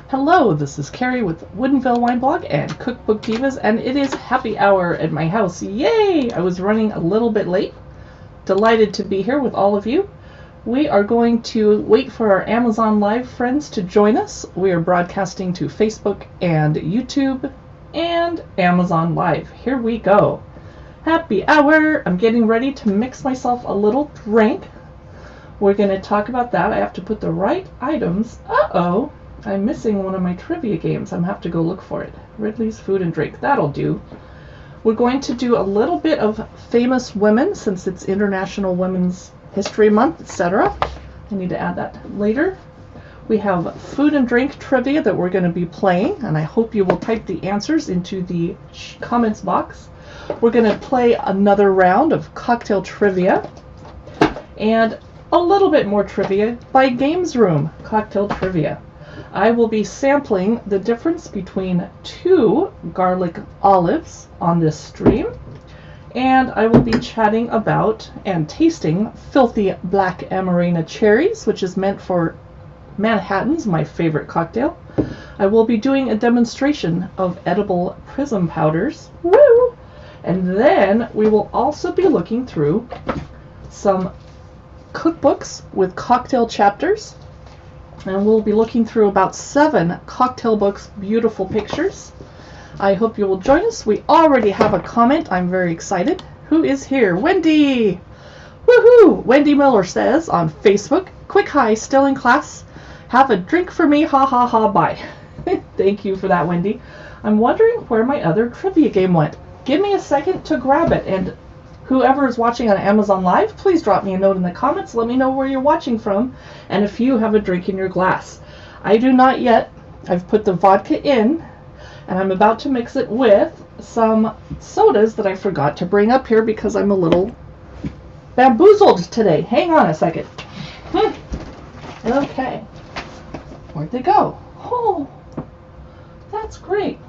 Hello, this is Carrie with Woodinville Wine Blog and Cookbook Divas, and it is happy hour at my house. Yay! I was running a little bit late. Delighted to be here with all of you. We are going to wait for our Amazon Live friends to join us. We are broadcasting to Facebook and YouTube and Amazon Live. Here we go. Happy hour! I'm getting ready to mix myself a little drink. We're going to talk about that. I have to put the right items. Uh-oh! I'm missing one of my trivia games. I'm going to have to go look for it. Ridley's Food and Drink. That'll do. We're going to do a little bit of famous women since it's International Women's History Month, etc. I need to add that later. We have food and drink trivia that we're going to be playing, and I hope you will type the answers into the comments box. We're going to play another round of cocktail trivia and a little bit more trivia by Games Room cocktail trivia. I will be sampling the difference between 2 garlic olives on this stream, and I will be chatting about and tasting filthy black Amarena cherries, which is meant for Manhattan's, my favorite cocktail. I will be doing a demonstration of edible prism powders. Woo! And then we will also be looking through some cookbooks with cocktail chapters. And we'll be looking through about 7 cocktail books, beautiful pictures. I hope you will join us. We already have a comment. I'm very excited. Who is here? Wendy! Woohoo! Wendy Miller says on Facebook, quick hi, still in class? Have a drink for me, ha ha ha, bye. Thank you for that, Wendy. I'm wondering where my other trivia game went. Give me a second to grab it, and whoever is watching on Amazon Live, please drop me a note in the comments. Let me know where you're watching from and if you have a drink in your glass. I do not yet. I've put the vodka in, and I'm about to mix it with some sodas that I forgot to bring up here because I'm a little bamboozled today. Hang on a second. Okay. Where'd they go? Oh, that's great.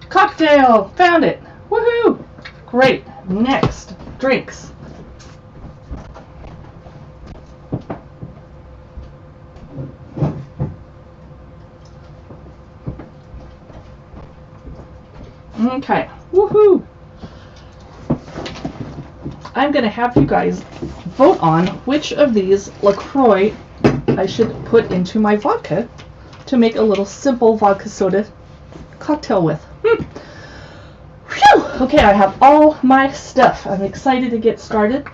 Cocktail! Found it! Woohoo! Great. Next, drinks. Okay. Woohoo! I'm going to have you guys vote on which of these LaCroix I should put into my vodka to make a little simple vodka soda cocktail with. Whew. Okay, I have all my stuff. I'm excited to get started.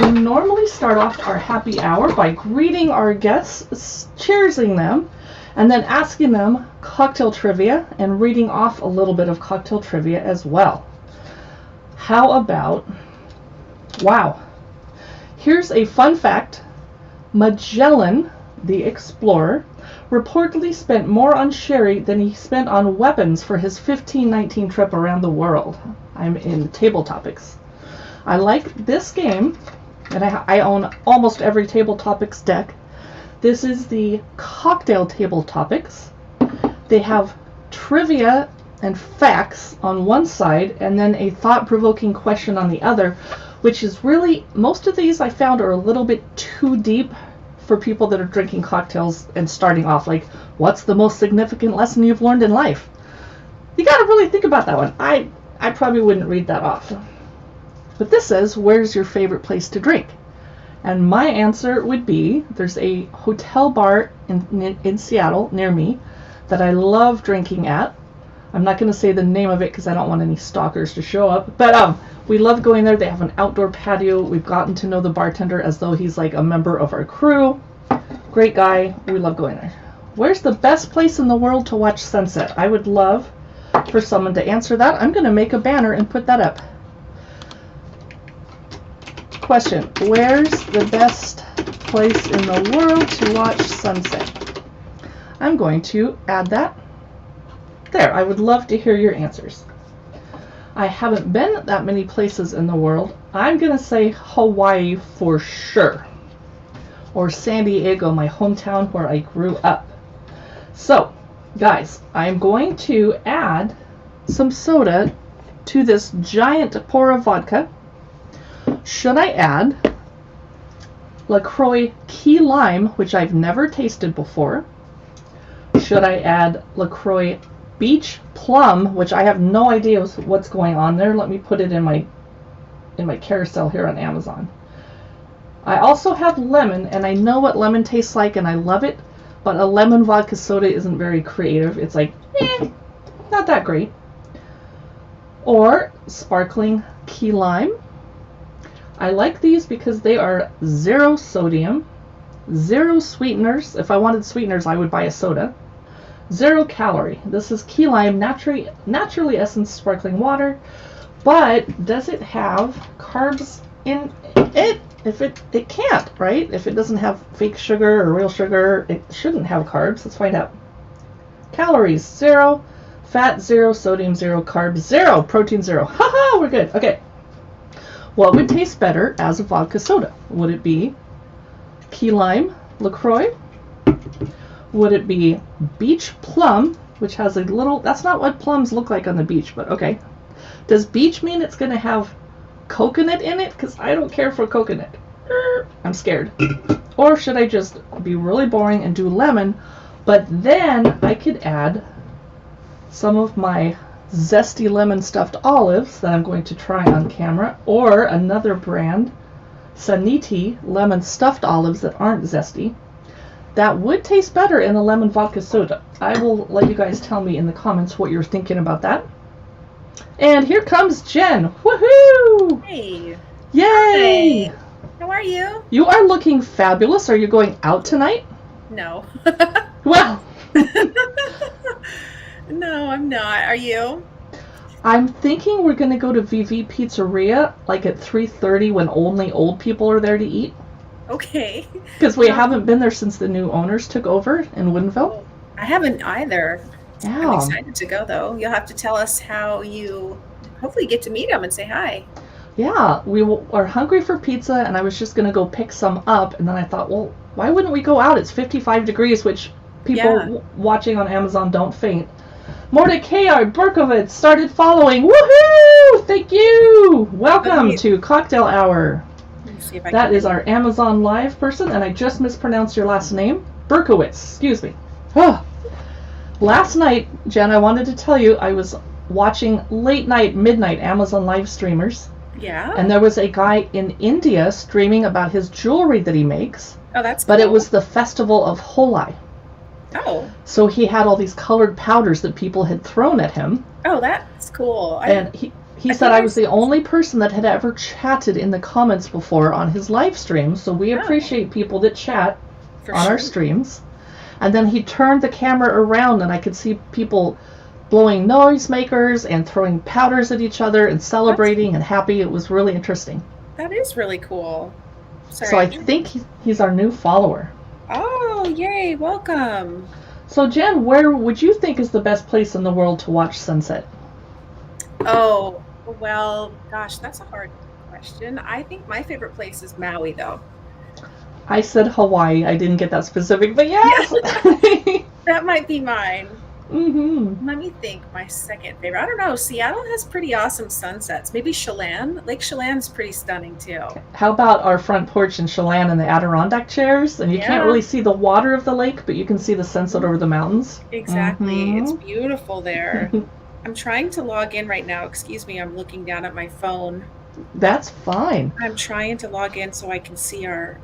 We normally start off our happy hour by greeting our guests, cheersing them, and then asking them cocktail trivia and reading off a little bit of cocktail trivia as well. How about, wow, here's a fun fact. Magellan, the explorer, reportedly spent more on sherry than he spent on weapons for his 1519 trip around the world. I'm in table topics. I like this game, and I own almost every table topics deck. This is the cocktail table topics. They have trivia and facts on one side, and then a thought-provoking question on the other, which is really, most of these I found are a little bit too deep for people that are drinking cocktails and starting off. Like, what's the most significant lesson you've learned in life? You got to really think about that one. I probably wouldn't read that off. But this says, where's your favorite place to drink? And my answer would be, there's a hotel bar in Seattle near me that I love drinking at. I'm not going to say the name of it because I don't want any stalkers to show up. But we love going there. They have an outdoor patio. We've gotten to know the bartender as though he's like a member of our crew. Great guy. We love going there. Where's the best place in the world to watch sunset? I would love for someone to answer that. I'm going to make a banner and put that up. Question. Where's the best place in the world to watch sunset? I'm going to add that. There. I would love to hear your answers. I haven't been that many places in the world. I'm going to say Hawaii for sure. Or San Diego, my hometown where I grew up. So, guys, I'm going to add some soda to this giant pour of vodka. Should I add LaCroix Key Lime, which I've never tasted before. Should I add LaCroix Beach Plum, which I have no idea what's going on there. Let me put it in my carousel here on Amazon. I also have lemon, and I know what lemon tastes like, and I love it, but a lemon vodka soda isn't very creative. It's like, not that great. Or sparkling key lime. I like these because they are 0 sodium, 0 sweeteners. If I wanted sweeteners, I would buy a soda. 0 calorie. This is key lime, naturally essenced sparkling water. But does it have carbs in it? If it can't, right? If it doesn't have fake sugar or real sugar, it shouldn't have carbs. Let's find out. Calories 0, fat 0, sodium 0, carbs 0, protein 0. Haha, we're good. Okay. What would taste better as a vodka soda? Would it be key lime LaCroix? Would it be beach plum, which has a little, that's not what plums look like on the beach, but okay. Does beach mean it's going to have coconut in it? Because I don't care for coconut. I'm scared. Or should I just be really boring and do lemon, but then I could add some of my zesty lemon stuffed olives that I'm going to try on camera, or another brand, Saniti lemon stuffed olives that aren't zesty. That would taste better in a lemon vodka soda. I will let you guys tell me in the comments what you're thinking about that. And here comes Jen. Woohoo! Hey. Yay! Hi. How are you? You are looking fabulous. Are you going out tonight? No. Well. No, I'm not. Are you? I'm thinking we're going to go to VV Pizzeria like at 3:30 when only old people are there to eat. Okay. Because we haven't been there since the new owners took over in Woodinville. I haven't either. Yeah. I'm excited to go, though. You'll have to tell us how you hopefully get to meet them and say hi. Yeah, we are hungry for pizza, and I was just going to go pick some up, and then I thought, well, why wouldn't we go out? It's 55 degrees, which people watching on Amazon don't faint. Mordecai Berkovitz started following. Woohoo! Thank you! Welcome to Cocktail Hour. See if I That can is our Amazon Live person, and I just mispronounced your last name. Berkowitz, excuse me. Oh. Last night, Jen, I wanted to tell you I was watching late night, midnight Amazon Live streamers. Yeah. And there was a guy in India streaming about his jewelry that he makes. Oh, that's cool. But it was the festival of Holi. Oh. So he had all these colored powders that people had thrown at him. Oh, that's cool. And he said I was the only person that had ever chatted in the comments before on his live stream. So we appreciate people that chat on our streams. And then he turned the camera around and I could see people blowing noisemakers and throwing powders at each other and celebrating and happy. It was really interesting. That is really cool. Sorry. So I think he's our new follower. Oh, yay. Welcome. So Jen, where would you think is the best place in the world to watch sunset? Oh, well, gosh, that's a hard question. I think my favorite place is Maui, though. I said Hawaii. I didn't get that specific, but yes. That might be mine. Mm-hmm. Let me think. My second favorite. I don't know. Seattle has pretty awesome sunsets. Maybe Chelan. Lake Chelan's pretty stunning, too. How about our front porch in Chelan and the Adirondack chairs? And you can't really see the water of the lake, but you can see the sunset over the mountains. Exactly. Mm-hmm. It's beautiful there. I'm trying to log in right now. Excuse me. I'm looking down at my phone. That's fine. I'm trying to log in so I can see our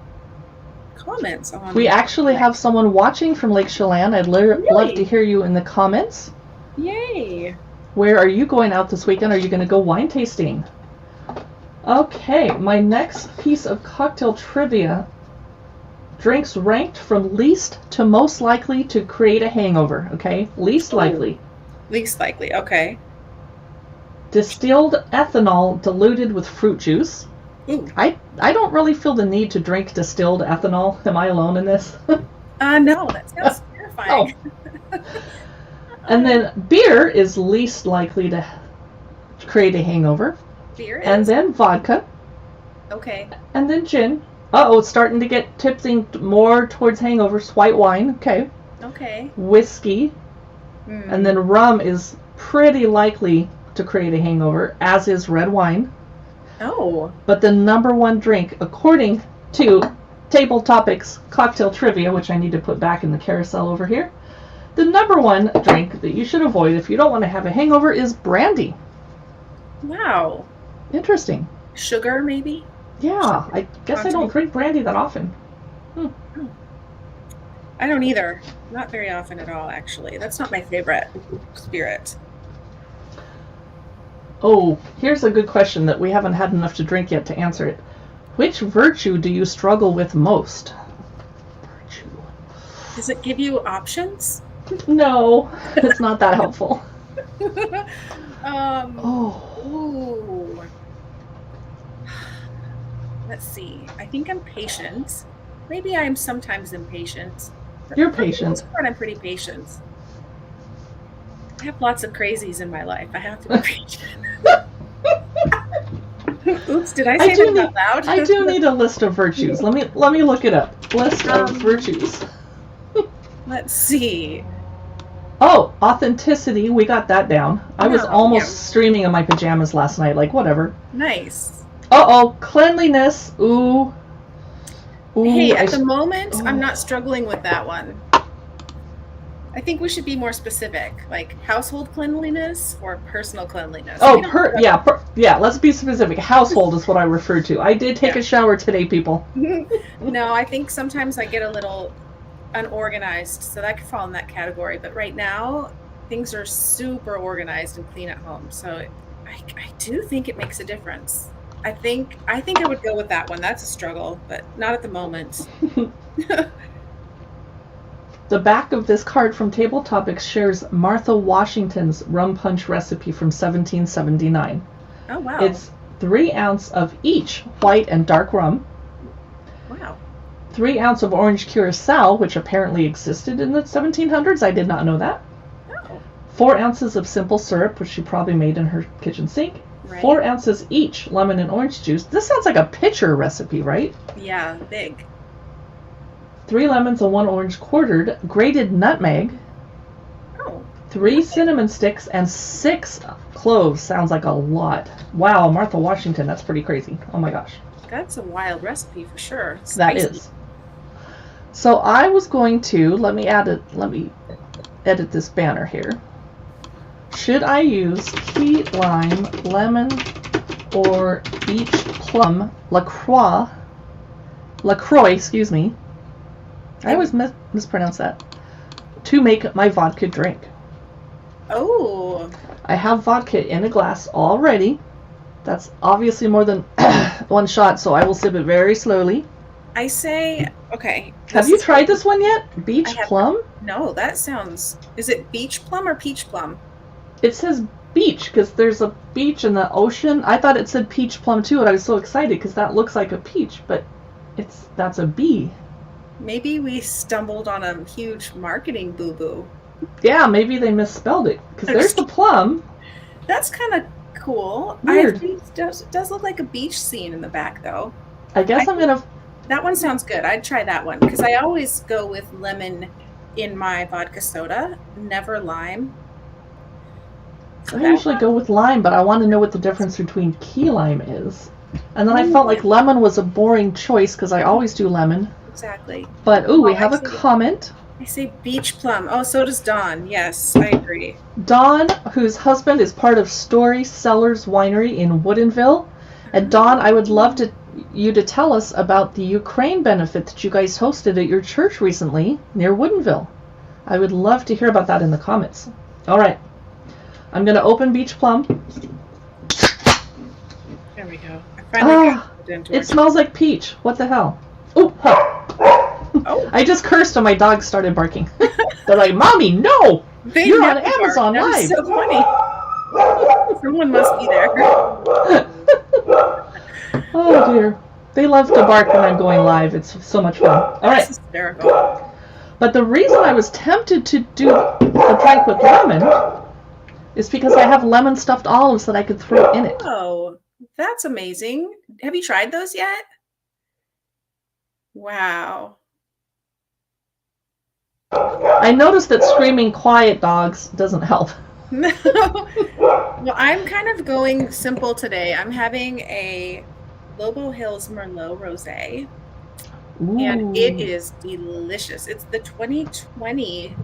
comments on. We actually have someone watching from Lake Chelan. I'd love to hear you in the comments. Yay! Where are you going out this weekend? Are you going to go wine tasting? Okay, my next piece of cocktail trivia. Drinks ranked from least to most likely to create a hangover. Okay, least likely. Least likely. Okay. Distilled ethanol diluted with fruit juice. Ooh. I don't really feel the need to drink distilled ethanol. Am I alone in this? No, that sounds terrifying. Oh. And then beer is least likely to create a hangover. Beer is? And then vodka. Okay. And then gin. Uh-oh, it's starting to get tipping more towards hangovers. White wine. Okay. Okay. Whiskey. And then rum is pretty likely to create a hangover, as is red wine. Oh. But the number one drink, according to table topics cocktail trivia, which I need to put back in the carousel over here. The number one drink that you should avoid if you don't want to have a hangover is brandy. Wow. Interesting. Sugar, maybe? Yeah, I guess I don't drink brandy that often. I don't either. Not very often at all, actually. That's not my favorite spirit. Oh, here's a good question that we haven't had enough to drink yet to answer it. Which virtue do you struggle with most? Virtue. Does it give you options? No, it's not that helpful. Ooh. Let's see. I think I'm patient. Maybe I'm sometimes impatient. You're patient. For the most part, I'm pretty patient. I have lots of crazies in my life. I have to be patient. Oops, did I say that out loud? I do need a list of virtues. Let me look it up. List of virtues. Let's see. Oh, authenticity. We got that down. I was almost streaming in my pajamas last night. Like, whatever. Nice. Uh-oh. Cleanliness. Ooh. Hey, at the moment, I'm not struggling with that one. I think we should be more specific, like household cleanliness or personal cleanliness. Yeah, let's be specific. Household is what I refer to. I did take a shower today, people. No, I think sometimes I get a little unorganized, so that could fall in that category. But right now, things are super organized and clean at home. So I do think it makes a difference. I think I would go with that one. That's a struggle, but not at the moment. The back of this card from Table Topics shares Martha Washington's rum punch recipe from 1779. Oh, wow. It's 3 ounces of each white and dark rum. Wow. 3 ounces of orange curacao, which apparently existed in the 1700s. I did not know that. Oh. 4 ounces of simple syrup, which she probably made in her kitchen sink. Right. 4 ounces each lemon and orange juice. This sounds like a pitcher recipe, right? Yeah, big. 3 lemons and 1 orange quartered, grated nutmeg, 3 cinnamon sticks, and 6 cloves. Sounds like a lot. Wow, Martha Washington, that's pretty crazy. Oh my gosh. That's a wild recipe for sure. That is. So I was going to, let me edit this banner here. Should I use key lime, lemon, or beach plum, LaCroix, excuse me. I always mispronounce that. To make my vodka drink. Oh. I have vodka in a glass already. That's obviously more than 1 shot, so I will sip it very slowly. I say, okay. Have you tried this one yet? Beach plum? No, that sounds... Is it beach plum or peach plum? It says beach because there's a beach in the ocean. I thought it said peach plum too, and I was so excited because that looks like a peach, but that's a bee. Maybe we stumbled on a huge marketing boo-boo. Yeah, maybe they misspelled it because there's the plum. That's kind of cool. Weird. It does look like a beach scene in the back, though. I guess I'm gonna... That one sounds good. I'd try that one because I always go with lemon in my vodka soda, never lime. So I usually go with lime, but I want to know what the difference between key lime is. And then I felt like lemon was a boring choice because I always do lemon. Exactly. But, we have a comment. I say beach plum. Oh, so does Dawn. Yes, I agree. Dawn, whose husband is part of Story Cellars Winery in Woodinville. And Dawn, I would love you to tell us about the Ukraine benefit that you guys hosted at your church recently near Woodinville. I would love to hear about that in the comments. All right. I'm going to open Beach Plum. There we go. I finally got it into it smells like peach. What the hell? Ooh, huh. Oh. I just cursed and my dogs started barking. They're like, Mommy, no! You're on Amazon Live. That's so funny. Someone must be there. Oh, dear. They love to bark when I'm going live. It's so much fun. All right. That's hysterical. But the reason I was tempted to do the drink with lemon is because I have lemon stuffed olives that I could throw in it. Oh, that's amazing. Have you tried those yet? Wow. I noticed that screaming quiet dogs doesn't help. No. Well, I'm kind of going simple today. I'm having a Lobo Hills Merlot Rosé. And it Ooh. is delicious. It's the 2020.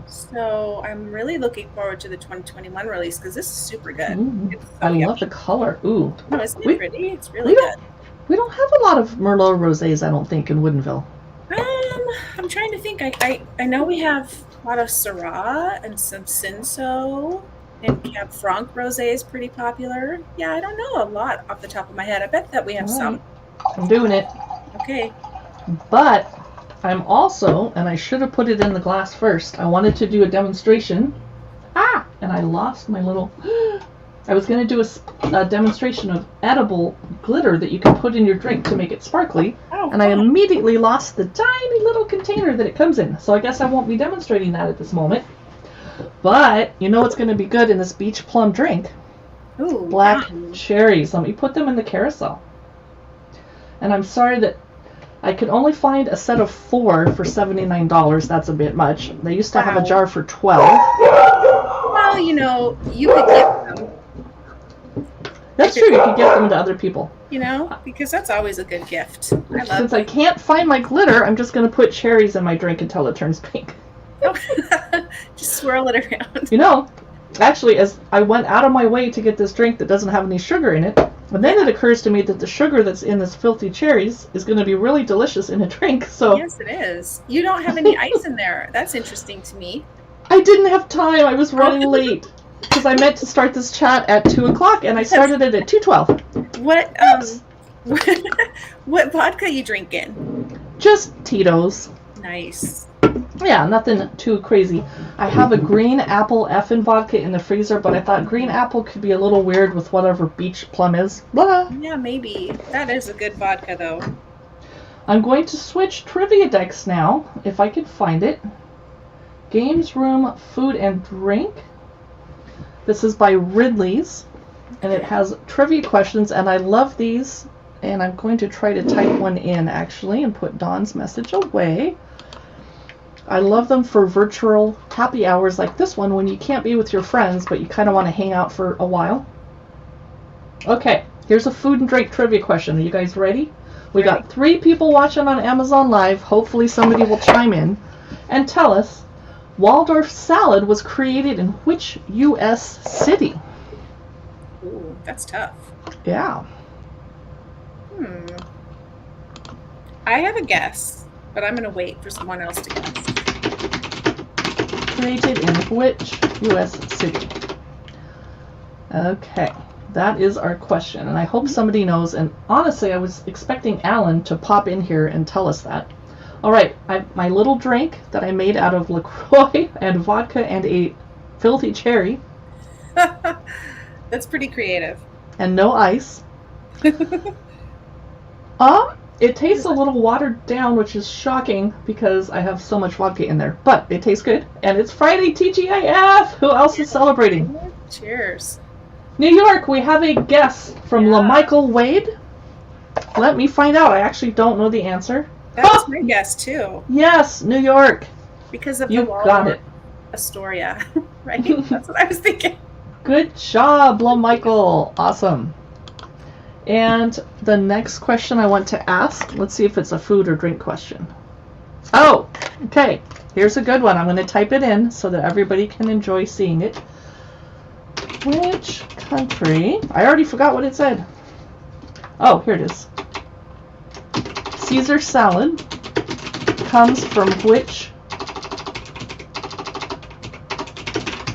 So I'm really looking forward to the 2021 release because this is super good. Ooh. It's I so love the yummy. color. Ooh. No, isn't it We pretty? It's really we good. don't have a lot of Merlot rosés, I don't think, in Woodinville. I'm trying to think. I know we have a lot of Syrah and some Cinsault, and Cab Franc rosé is pretty popular. Yeah, I don't know a lot off the top of my head. I bet that we have All right. some. I'm doing it. Okay. But I'm also, and I should have put it in the glass first, I wanted to do a demonstration. And I lost my little... I was going to do a demonstration of edible glitter that you can put in your drink to make it sparkly. Oh, and I immediately lost the tiny little container that it comes in. So I guess I won't be demonstrating that at this moment. But you know what's going to be good in this beach plum drink? Ooh, Black cherries. Let me put them in the carousel. And I'm sorry that I could only find a set of 4 for $79. That's a bit much. They used to have a jar for 12. Well, you know, you could give them. That's true. You could give them to other people. You know, because that's always a good gift. Since I can't find my glitter, I'm just going to put cherries in my drink until it turns pink. Just swirl it around. You know, actually, as I went out of my way to get this drink that doesn't have any sugar in it, and then it occurs to me that the sugar that's in this filthy cherries is going to be really delicious in a drink. So yes, it is. You don't have any ice in there. That's interesting to me. I didn't have time. I was running late because I meant to start this chat at 2 o'clock, and I started it at 2:12. What vodka you drinking? Just Tito's. Nice. Yeah, nothing too crazy. I have a green apple effin' vodka in the freezer, but I thought green apple could be a little weird with whatever beach plum is. Blah. Yeah, maybe. That is a good vodka, though. I'm going to switch trivia decks now, if I can find it. Games Room Food and Drink. This is by Ridley's, and it has trivia questions, and I love these, and I'm going to try to type one in, actually, and put Dawn's message away. I love them for virtual happy hours like this one when you can't be with your friends, but you kind of want to hang out for a while. Okay, here's a food and drink trivia question. Are you guys ready? We got 3 people watching on Amazon Live. Hopefully somebody will chime in and tell us, Waldorf salad was created in which U.S. city? Ooh, that's tough. Yeah. I have a guess, but I'm going to wait for someone else to guess. Created in which U.S. city? Okay, that is our question, and I hope somebody knows, and honestly, I was expecting Alan to pop in here and tell us that. All right, my little drink that I made out of LaCroix and vodka and a filthy cherry. That's pretty creative. And no ice. It tastes a little watered down, which is shocking because I have so much vodka in there. But it tastes good, and it's Friday TGIF! Who else is celebrating? Cheers. New York, we have a guess from LaMichael Wade. Let me find out. I actually don't know the answer. That's my guess, too. Yes, New York. Because of you the got it. Astoria, right? That's what I was thinking. Good job, LaMichael. Awesome. And the next question I want to ask, let's see if it's a food or drink question. Oh, okay. Here's a good one. I'm going to type it in so that everybody can enjoy seeing it. Which country? I already forgot what it said. Oh, here it is. Caesar salad comes from which?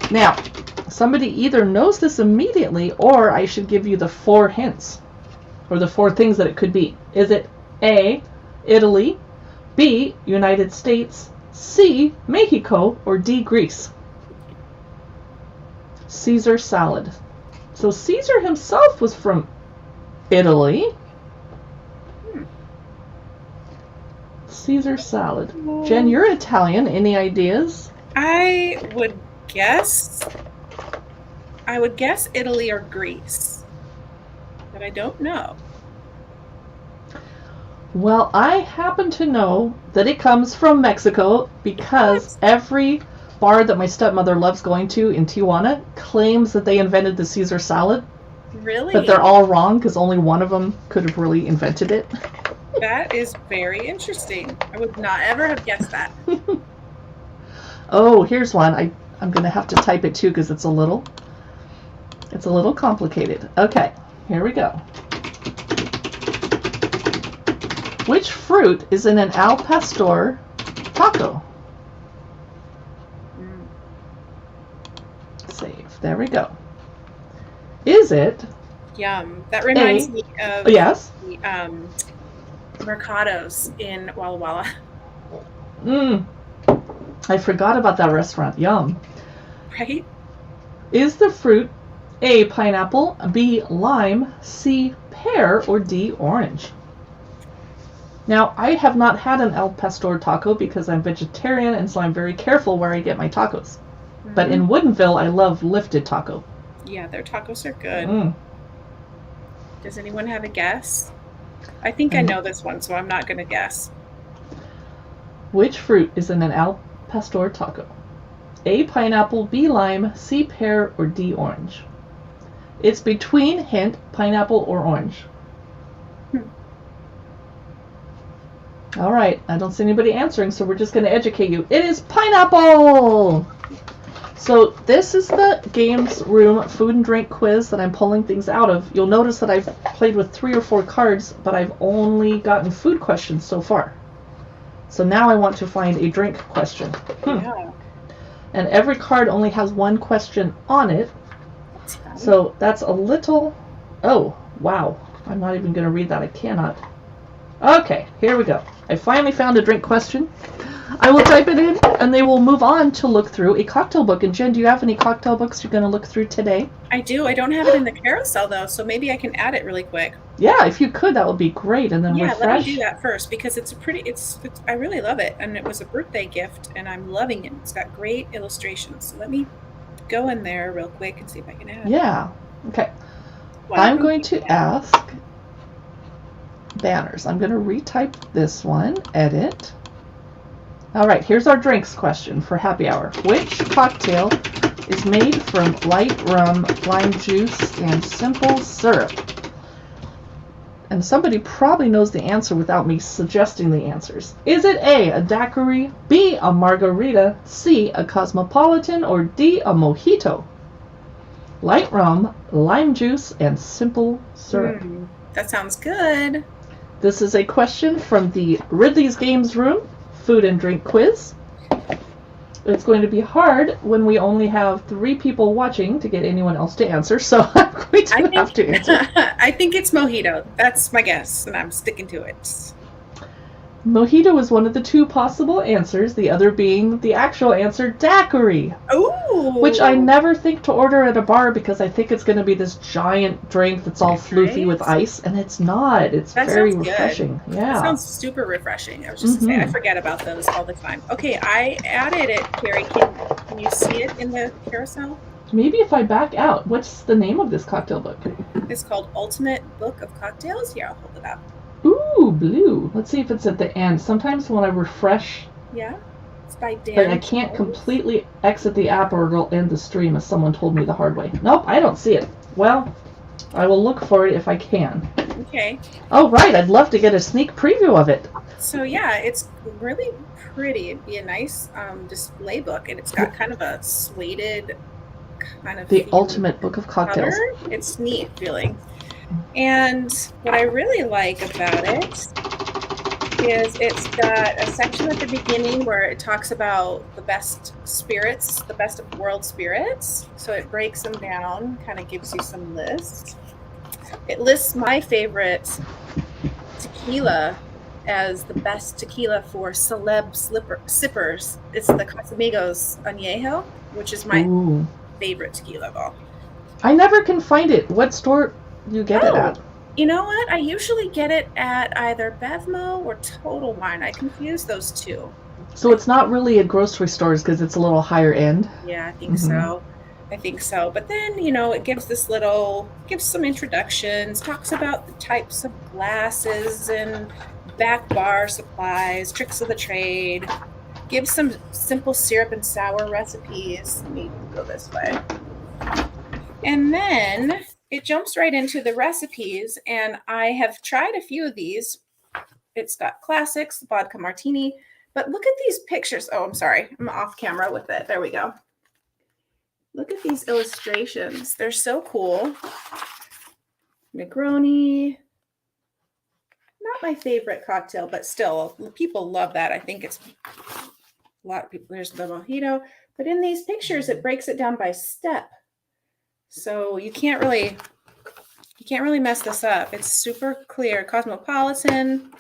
Now, somebody either knows this immediately, or I should give you the 4 hints, or the 4 things that it could be. Is it A, Italy, B, United States, C, Mexico, or D, Greece? Caesar salad. So Caesar himself was from Italy. Caesar salad. Jen, you're Italian. Any ideas? I would guess Italy or Greece, but I don't know. Well, I happen to know that it comes from Mexico because every bar that my stepmother loves going to in Tijuana claims that they invented the Caesar salad. Really? But they're all wrong because only one of them could have really invented it. That is very interesting. I would not ever have guessed that. Oh, here's one. I'm going to have to type it too because it's a little complicated. Okay, here we go. Which fruit is in an al pastor taco? Save. There we go. Is it? Yum. That reminds me of yes. The Mercados in Walla Walla. I forgot about that restaurant. Yum. Right? Is the fruit A, pineapple, B, lime, C, pear, or D, orange? Now, I have not had an al pastor taco because I'm vegetarian, and so I'm very careful where I get my tacos. Mm-hmm. But in Woodinville, I love Lifted Taco. Yeah, their tacos are good. Does anyone have a guess? I think I know this one, so I'm not going to guess. Which fruit is in an al pastor taco? A, pineapple, B, lime, C, pear, or D, orange? It's between, hint, pineapple or orange. All right, I don't see anybody answering, so we're just going to educate you. It is pineapple! So this is the games room food and drink quiz that I'm pulling things out of. You'll notice that I've played with 3 or 4 cards, but I've only gotten food questions so far. So now I want to find a drink question. Yeah. And every card only has 1 question on it. So that's a little... Oh, wow. I'm not even going to read that. I cannot. Okay, here we go. I finally found a drink question. I will type it in, and they will move on to look through a cocktail book. And Jen, do you have any cocktail books you're going to look through today? I do. I don't have it in the carousel, though, so maybe I can add it really quick. Yeah, if you could, that would be great. And then refresh. Yeah, let me do that first, because it's a pretty... It's I really love it, and it was a birthday gift, and I'm loving it. It's got great illustrations. So let me go in there real quick and see if I can add it. Yeah. Okay. I'm going to ask... Banners. I'm going to retype this one. Edit. All right, here's our drinks question for happy hour. Which cocktail is made from light rum, lime juice, and simple syrup? And somebody probably knows the answer without me suggesting the answers. Is it A, a daiquiri, B, a margarita, C, a cosmopolitan, or D, a mojito? Light rum, lime juice, and simple syrup. That sounds good. This is a question from the Ridley's Games Room food and drink quiz. It's going to be hard when we only have 3 people watching to get anyone else to answer, so I'm going to have to answer. I think it's mojito. That's my guess, and I'm sticking to it. Mojito is one of the 2 possible answers, the other being the actual answer, daiquiri. Ooh! Which I never think to order at a bar because I think it's going to be this giant drink that's all floofy with ice, and it's not. It's very refreshing. Good. Yeah. That sounds super refreshing. I was just saying, I forget about those all the time. Okay, I added it, Carrie. Can you see it in the carousel? Maybe if I back out. What's the name of this cocktail book? It's called Ultimate Book of Cocktails. Here, I'll hold it up. Ooh, blue. Let's see if it's at the end. Sometimes when I refresh... Yeah, it's by Dan. But I can't completely exit the app or it'll end the stream, as someone told me the hard way. Nope, I don't see it. Well, I will look for it if I can. Okay. Oh, right. I'd love to get a sneak preview of it. So, yeah, it's really pretty. It'd be a nice display book, and it's got kind of a suede kind of... The Ultimate Book of Cocktails. Cover. It's neat feeling. And what I really like about it is it's got a section at the beginning where it talks about the best spirits, the best of world spirits. So it breaks them down, kind of gives you some lists. It lists my favorite tequila as the best tequila for celeb sippers. It's the Casamigos Añejo, which is my favorite tequila of all. I never can find it. What store do you get it at? You know what? I usually get it at either Bevmo or Total Wine. I confuse those 2. So it's not really at grocery stores because it's a little higher end? Yeah, I think so. I think so. But then, it gives some introductions, talks about the types of glasses and back bar supplies, tricks of the trade, gives some simple syrup and sour recipes. Let me go this way. And then it jumps right into the recipes, and I have tried a few of these, It's got classics, vodka martini. But look at these pictures. Oh, I'm sorry. I'm off camera with it. There we go. Look at these illustrations. They're so cool. Negroni. Not my favorite cocktail, but still, people love that. I think it's a lot of people. There's the mojito. But in these pictures, it breaks it down by step. So you can't really mess this up. It's super clear. Cosmopolitan.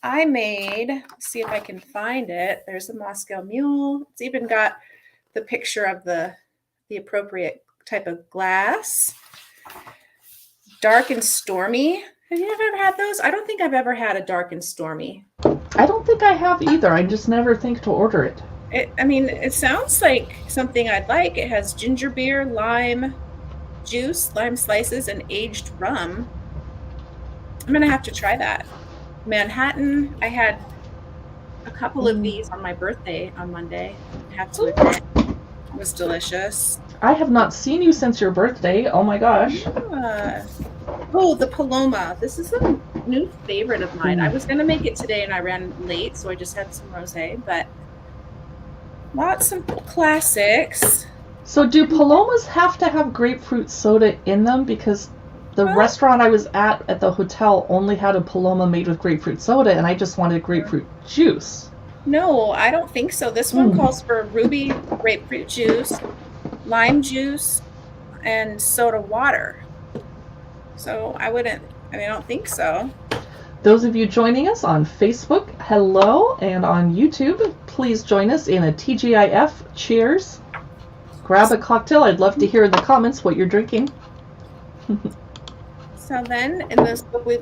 I made, let's see if I can find it. There's a Moscow Mule. It's even got the picture of the appropriate type of glass. Dark and Stormy. Have you ever had those? I don't think I've ever had a Dark and Stormy. I don't think I have either. I just never think to order it. It sounds like something I'd like. It has ginger beer, lime juice, lime slices, and aged rum. I'm going to have to try that. Manhattan. I had a couple of these on my birthday on Monday. I have to admit, it was delicious. I have not seen you since your birthday. Oh my gosh. Yeah. Oh, the Paloma. This is a new favorite of mine. I was going to make it today and I ran late, so I just had some rosé, but lots of classics. So do Palomas have to have grapefruit soda in them? Because the restaurant I was at the hotel only had a Paloma made with grapefruit soda, and I just wanted grapefruit juice. No, I don't think so. This one calls for ruby grapefruit juice, lime juice, and soda water. So I don't think so. Those of you joining us on Facebook, hello, and on YouTube, please join us in a TGIF. Cheers. Grab a cocktail. I'd love to hear in the comments what you're drinking. So then in this book, we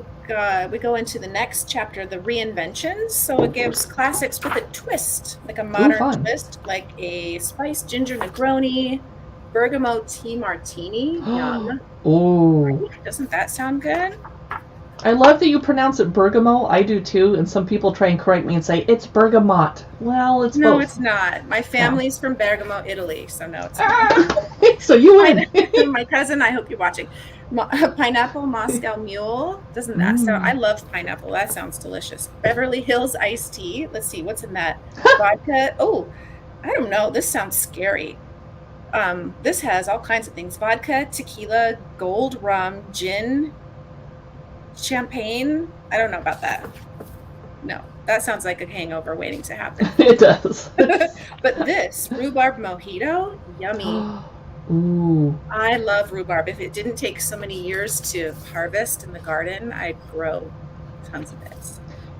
go into the next chapter, the reinventions. So it gives classics with a twist, like a modern twist, like a spiced ginger Negroni, bergamot tea martini. Yum. Oh. Doesn't that sound good? I love that you pronounce it bergamot. I do too, and some people try and correct me and say it's bergamot. Well, it's both. No, it's not. My family's from Bergamo, Italy, so no, it's not. So you win. My cousin, I hope you're watching. Pineapple Moscow Mule. Doesn't that sound? I love pineapple. That sounds delicious. Beverly Hills iced tea. Let's see, what's in that? Vodka. Oh, I don't know. This sounds scary. This has all kinds of things: vodka, tequila, gold rum, gin, champagne. I don't know about that. No, that sounds like a hangover waiting to happen. It does. But this rhubarb mojito, yummy. Ooh. I love rhubarb. If it didn't take so many years to harvest in the garden, I'd grow tons of it.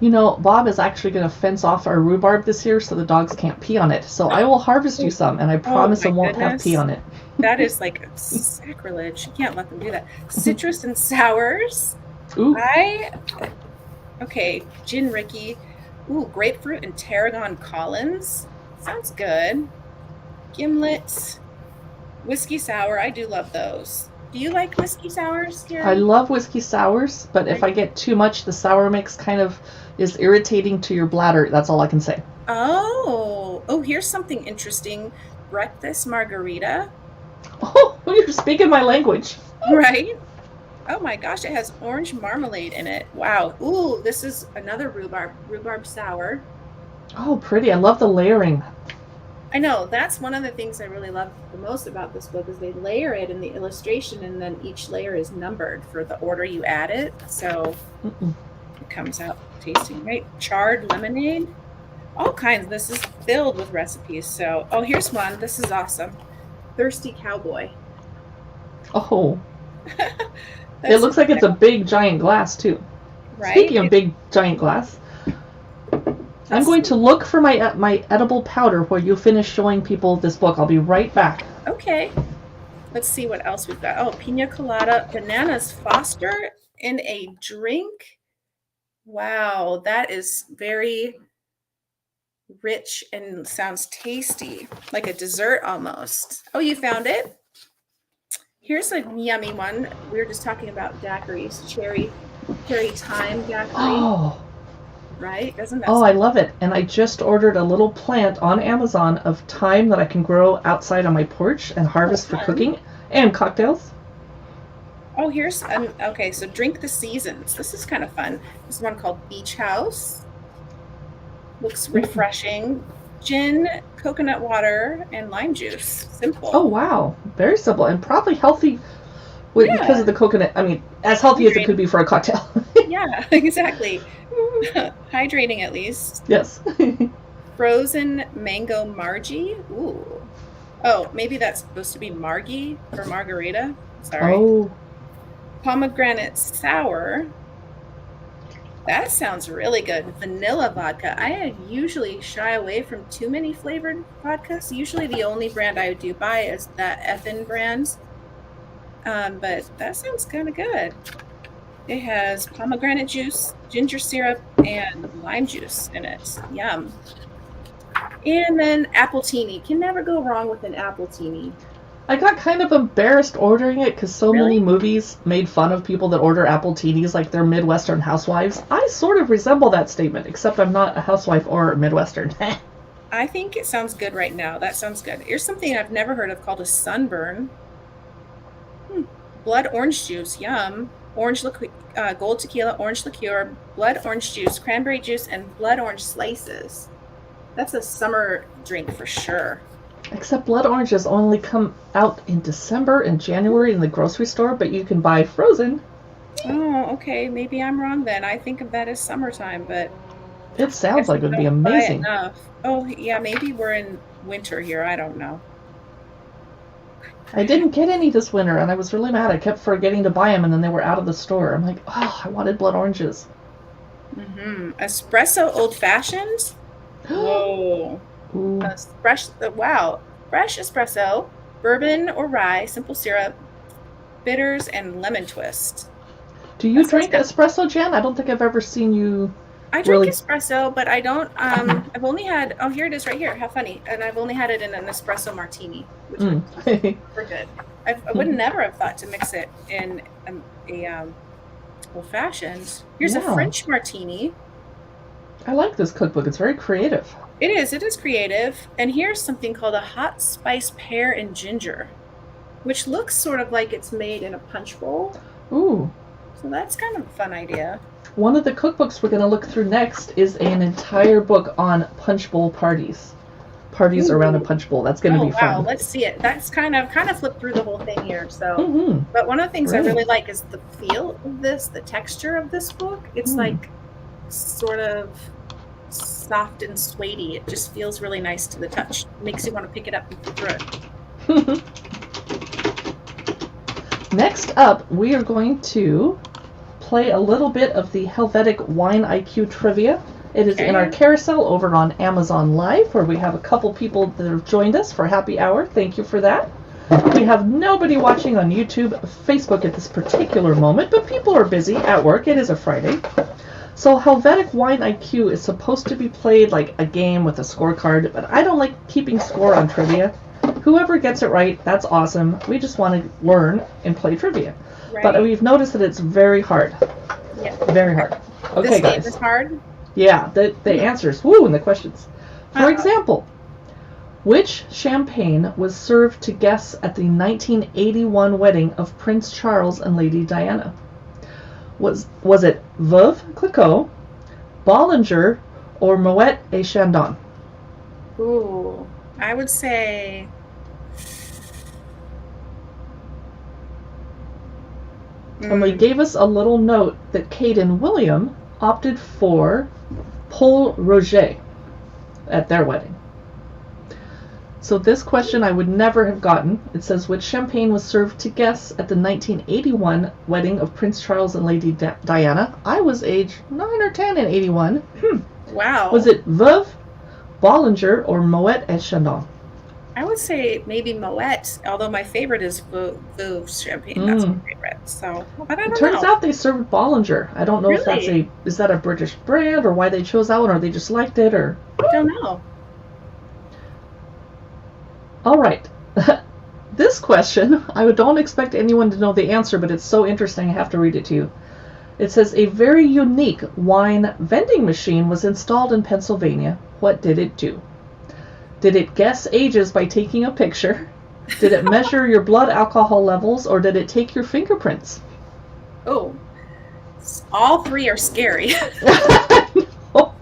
You know, Bob is actually going to fence off our rhubarb this year so the dogs can't pee on it. So I will harvest you some, and I promise it won't have pee on it. That is like sacrilege. You can't let them do that. Citrus and sours. Ooh. Okay, Gin Ricky. Ooh, grapefruit and tarragon Collins. Sounds good. Gimlet. Whiskey sour. I do love those. Do you like whiskey sours, Karen? I love whiskey sours, but if I get too much, the sour mix kind of is irritating to your bladder. That's all I can say. Oh, here's something interesting. Breakfast margarita. Oh, you're speaking my language. Right? Oh my gosh, it has orange marmalade in it. Wow. Ooh, this is another rhubarb sour. Oh, pretty. I love the layering. I know. That's one of the things I really love the most about this book is they layer it in the illustration, and then each layer is numbered for the order you add it. So it comes out tasting great. Charred lemonade. All kinds. This is filled with recipes. So, here's one. This is awesome. Thirsty Cowboy. Oh. It looks like it's a big, giant glass, too. Right? Speaking of big, giant glass, I'm going to look for my edible powder while you finish showing people this book. I'll be right back. Okay. Let's see what else we've got. Oh, pina colada, bananas Foster in a drink. Wow, that is very rich and sounds tasty, like a dessert almost. Oh, you found it? Here's a yummy one. We were just talking about daiquiris, cherry thyme daiquiri. Oh. Right? Doesn't that I love it. And I just ordered a little plant on Amazon of thyme that I can grow outside on my porch and harvest for cooking and cocktails. Oh, here's okay. So drink the seasons. This is kind of fun. This one called Beach House. Looks refreshing. Gin, coconut water, and lime juice. Simple. Oh, wow. Very simple and probably healthy because Yeah. of the coconut. I mean, as healthy as it could be for a cocktail. Yeah, exactly. Hydrating at least. Yes. Frozen mango margie. Ooh. Oh, maybe that's supposed to be margie or margarita. Sorry. Oh. Pomegranate sour. That sounds really good. Vanilla vodka. I usually shy away from too many flavored vodkas. Usually the only brand I do buy is that Effin brand. But that sounds kind of good. It has pomegranate juice, ginger syrup, and lime juice in it. Yum. And then appletini. Can never go wrong with an appletini. I got kind of embarrassed ordering it because so many movies made fun of people that order appletinis like they're Midwestern housewives. I sort of resemble that statement, except I'm not a housewife or Midwestern. I think it sounds good right now. That sounds good. Here's something I've never heard of called a sunburn. Blood orange juice. Yum. Orange gold tequila, orange liqueur, blood orange juice, cranberry juice, and blood orange slices. That's a summer drink for sure. Except blood oranges only come out in December and January in the grocery store, but you can buy frozen. Oh, okay. Maybe I'm wrong then. I think of that as summertime, but it sounds like it would be amazing. Oh, yeah, maybe we're in winter here. I don't know. I didn't get any this winter, and I was really mad. I kept forgetting to buy them, and then they were out of the store. I'm like, oh, I wanted blood oranges. Espresso old-fashioned? Whoa. Wow. Fresh espresso, bourbon or rye, simple syrup, bitters, and lemon twist. Do you drink espresso, Jan? I don't think I've ever seen you. I drink espresso, but I don't. I've only had. Oh, here it is, right here. How funny! And I've only had it in an espresso martini, which is super good. I would never have thought to mix it in a old fashioned. Here's a French martini. I like this cookbook. It's very creative. It is. It is creative. And here's something called a hot spice pear and ginger, which looks sort of like it's made in a punch bowl. Ooh. So that's kind of a fun idea. One of the cookbooks we're going to look through next is an entire book on punch bowl parties. Parties around a punch bowl. That's going to be fun. Wow, let's see it. That's kind of flipped through the whole thing here. So, but one of the things I really like is the feel of this, the texture of this book. It's like sort of soft and suede-y. It just feels really nice to the touch. It makes you want to pick it up and flip through it. Next up, we are going to play a little bit of the Helvetic Wine IQ trivia. It is in our carousel over on Amazon Live, where we have a couple people that have joined us for happy hour. Thank you for that. We have nobody watching on YouTube, Facebook at this particular moment, but people are busy at work. It is a Friday. So Helvetic Wine IQ is supposed to be played like a game with a scorecard, but I don't like keeping score on trivia. Whoever gets it right, that's awesome. We just want to learn and play trivia. Right. But we've noticed that it's very hard. Yeah. Very hard. Okay, guys. This game is hard? Yeah, the answers. Woo, and the questions. For example, which champagne was served to guests at the 1981 wedding of Prince Charles and Lady Diana? Was it Veuve Clicquot, Bollinger, or Moet et Chandon? Ooh, I would say And they gave us a little note that Kate and William opted for Pol Roger at their wedding. So this question I would never have gotten. It says, which champagne was served to guests at the 1981 wedding of Prince Charles and Lady Diana? I was age 9 or 10 in 81. Wow. Was it Veuve, Bollinger, or Moet et Chandon? I would say maybe Moet, although my favorite is Veuve champagne. That's my favorite. So, but I don't know. Turns out they served Bollinger. I don't know if that's is that a British brand or why they chose that one, or they just liked it, or I don't know. All right. This question, I don't expect anyone to know the answer, but it's so interesting I have to read it to you. It says, a very unique wine vending machine was installed in Pennsylvania. What did it do? Did it guess ages by taking a picture? Did it measure your blood alcohol levels, or did it take your fingerprints? Oh, all three are scary. Oh.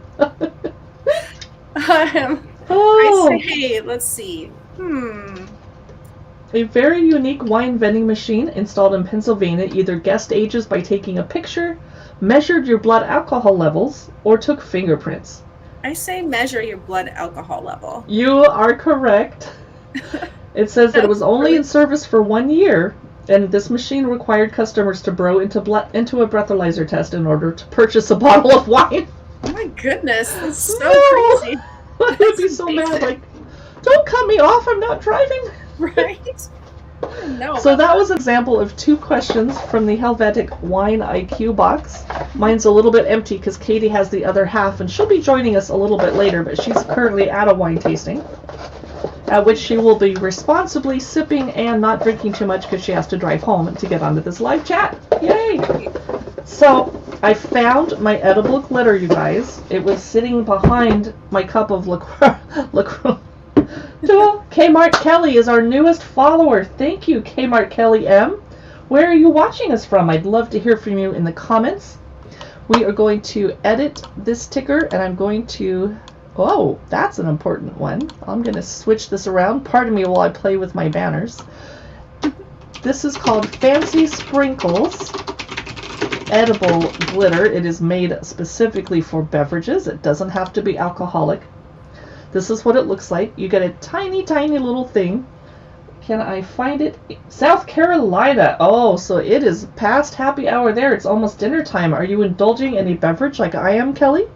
I say, let's see. A very unique wine vending machine installed in Pennsylvania either guessed ages by taking a picture, measured your blood alcohol levels, or took fingerprints. I say measure your blood alcohol level. You are correct. It says that it was only in service for 1 year, and this machine required customers to blow into a breathalyzer test in order to purchase a bottle of wine. Oh my goodness, that's so crazy. I would be so mad, like, don't cut me off, I'm not driving. Right? No. So that was an example of 2 questions from the Helvetic Wine IQ box. Mine's a little bit empty because Katie has the other half, and she'll be joining us a little bit later, but she's currently at a wine tasting, at which she will be responsibly sipping and not drinking too much because she has to drive home to get onto this live chat. Yay! So I found my edible glitter, you guys. It was sitting behind my cup of LaCroix. Kmart Kelly is our newest follower. Thank you, Kmart Kelly M. Where are you watching us from? I'd love to hear from you in the comments. We are going to edit this ticker, and I'm going to... Oh, that's an important one. I'm going to switch this around. Pardon me while I play with my banners. This is called Fancy Sprinkles Edible Glitter. It is made specifically for beverages. It doesn't have to be alcoholic. This is what it looks like. You get a tiny, tiny little thing. Can I find it? South Carolina. Oh, so it is past happy hour there. It's almost dinner time. Are you indulging any beverage like I am, Kelly?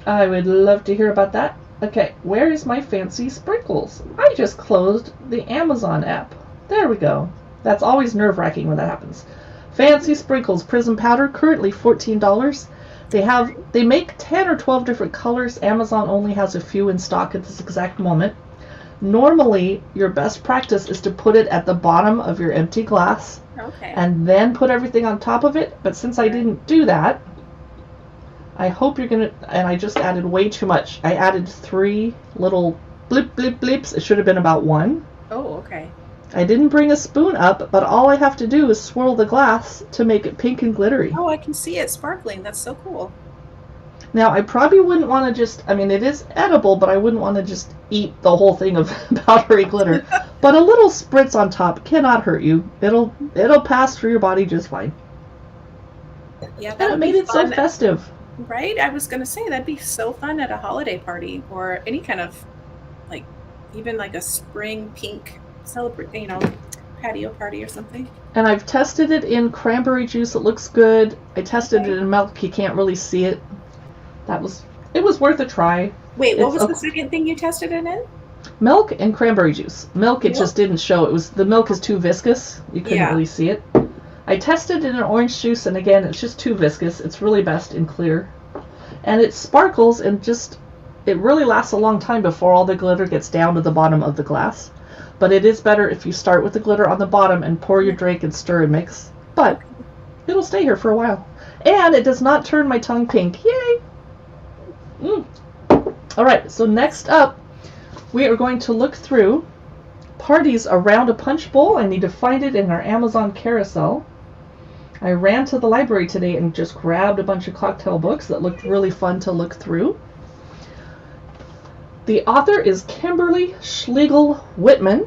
I would love to hear about that. Okay, where is my Fancy Sprinkles? I just closed the Amazon app. There we go. That's always nerve-wracking when that happens. Fancy Sprinkles Prism Powder, currently $14. They make 10 or 12 different colors. Amazon only has a few in stock at this exact moment. Normally, your best practice is to put it at the bottom of your empty glass. Okay. And then put everything on top of it. But since I didn't do that, I hope you're going to... And I just added way too much. I added 3 little blip, blip, blips. It should have been about 1. Oh, okay. I didn't bring a spoon up, but all I have to do is swirl the glass to make it pink and glittery. Oh, I can see it sparkling. That's so cool. Now, I probably wouldn't want to just... I mean, it is edible, but I wouldn't want to just eat the whole thing of powdery glitter. But a little spritz on top cannot hurt you. It'll pass through your body just fine. Yeah, and it made it so festive. Right? I was going to say, that'd be so fun at a holiday party or any kind of, like, even like a spring pink patio party or something. And I've tested it in cranberry juice. It looks good. I tested it in milk. You can't really see it. It was worth a try. Wait, what was the second thing you tested it in? Milk and cranberry juice. Milk, it just didn't show. The milk is too viscous. You couldn't really see it. I tested it in orange juice, and again, it's just too viscous. It's really best in clear. And it sparkles, and it really lasts a long time before all the glitter gets down to the bottom of the glass. But it is better if you start with the glitter on the bottom and pour your drink and stir and mix. But it'll stay here for a while. And it does not turn my tongue pink. Yay! Alright, so next up, we are going to look through parties around a punch bowl. I need to find it in our Amazon carousel. I ran to the library today and just grabbed a bunch of cocktail books that looked really fun to look through. The author is Kimberly Schlegel Whitman,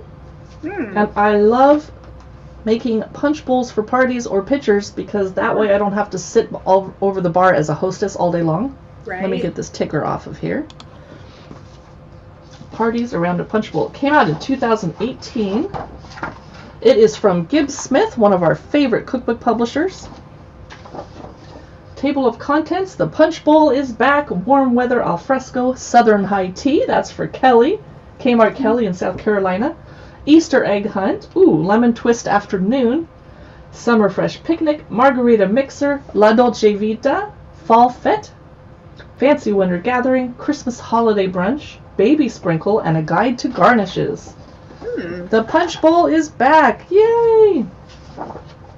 and I love making punch bowls for parties or pitchers because that way I don't have to sit all over the bar as a hostess all day long. Right. Let me get this ticker off of here. Parties around a punch bowl. It came out in 2018. It is from Gibbs Smith, one of our favorite cookbook publishers. Table of contents. The punch bowl is back. Warm weather alfresco southern high tea. That's for Kelly. Kmart Kelly in South Carolina. Easter egg hunt. Ooh, lemon twist afternoon. Summer fresh picnic. Margarita mixer. La Dolce Vita. Fall fete. Fancy winter gathering. Christmas holiday brunch. Baby sprinkle. And a guide to garnishes. The punch bowl is back. Yay!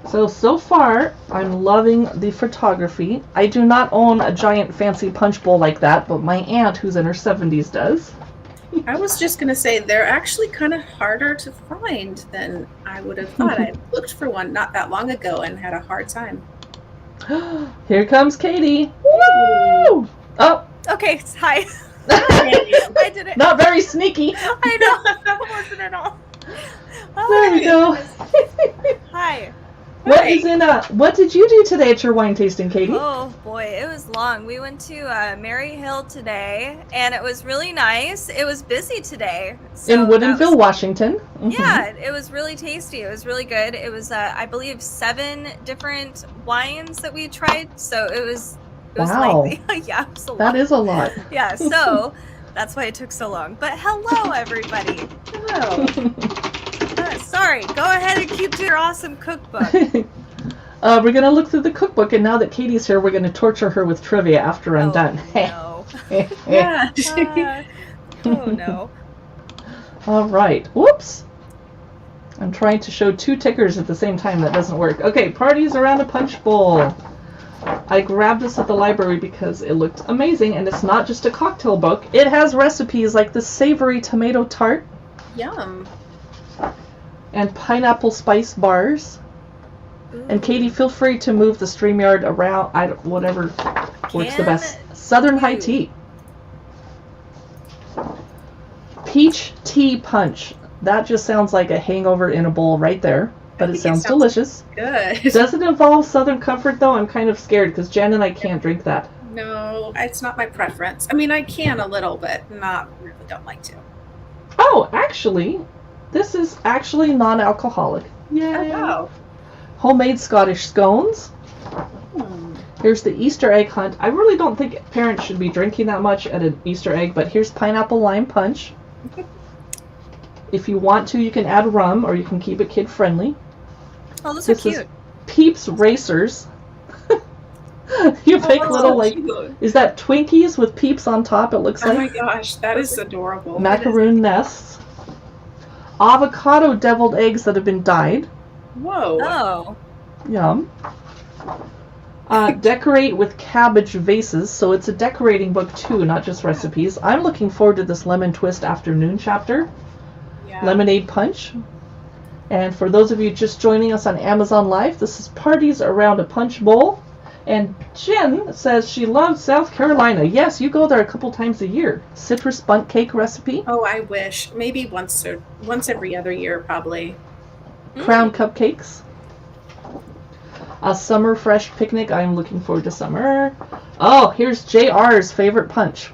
So far, I'm loving the photography. I do not own a giant fancy punch bowl like that, but my aunt, who's in her 70s, does. I was just going to say they're actually kind of harder to find than I would have thought. I looked for one not that long ago and had a hard time. Here comes Katie. Woo! Oh. Okay, hi. I did it. Not very sneaky. I know. It wasn't at all. There we go. Hi. What is in what did you do today at your wine tasting, Katie? Oh boy, it was long. We went to Mary Hill today, and it was really nice. It was busy today. So in Woodinville, Washington. Mm-hmm. Yeah, it was really tasty. It was really good. It was, I believe, 7 different wines that we tried. So it was wow. lengthy. Yeah, it was a lot. That is a lot. Yeah, so that's why it took so long. But hello, everybody. Hello. Sorry, go ahead and keep your awesome cookbook. We're going to look through the cookbook, and now that Katie's here, we're going to torture her with trivia after I'm done. No. Yeah. Oh, no. All right. Whoops. I'm trying to show 2 tickers at the same time. That doesn't work. Okay, parties around a punch bowl. I grabbed this at the library because it looked amazing, and it's not just a cocktail book. It has recipes like the savory tomato tart. Yum. And pineapple spice bars. Ooh. And Katie, feel free to move the StreamYard around. Whatever works the best. Southern High Tea. Peach tea punch. That just sounds like a hangover in a bowl right there. But it sounds delicious. Good. Does it involve Southern Comfort, though? I'm kind of scared because Jen and I can't drink that. No, it's not my preference. I mean, I can a little bit, really don't like to. Oh, actually, this is actually non-alcoholic. Yay. Oh, wow. Homemade Scottish scones. Here's the Easter egg hunt. I really don't think parents should be drinking that much at an Easter egg, but here's pineapple lime punch. If you want to, you can add rum, or you can keep it kid-friendly. Oh, those are cute. Is Peeps Racers. You make little, like, cute. Is that Twinkies with Peeps on top, it looks like? Oh my gosh, that is adorable. Macaroon nests. Avocado deviled eggs that have been dyed. Whoa. Oh. Yum. Decorate with cabbage vases, so it's a decorating book too, not just recipes. I'm looking forward to this lemon twist afternoon chapter. Yeah. Lemonade punch. And for those of you just joining us on Amazon Live, this is Parties Around a Punch Bowl. And Jen says she loves South Carolina. Yes, you go there a couple times a year. Citrus bundt cake recipe. Oh, I wish. Maybe once every other year, probably. Crown cupcakes. A summer fresh picnic. I'm looking forward to summer. Oh, here's JR's favorite punch.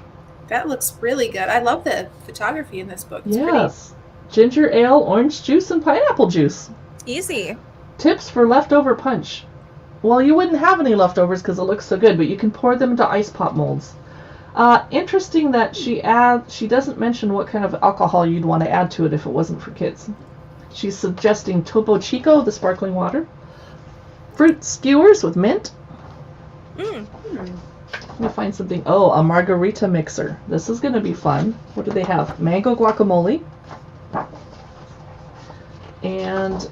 That looks really good. I love the photography in this book. It's yes. Pretty. Ginger ale, orange juice, and pineapple juice. Easy. Tips for leftover punch. Well, you wouldn't have any leftovers because it looks so good, but you can pour them into ice pop molds. Interesting that she doesn't mention what kind of alcohol you'd want to add to it if it wasn't for kids. She's suggesting Topo Chico, the sparkling water. Fruit skewers with mint. Let me find something. Oh, a margarita mixer. This is going to be fun. What do they have? Mango guacamole. And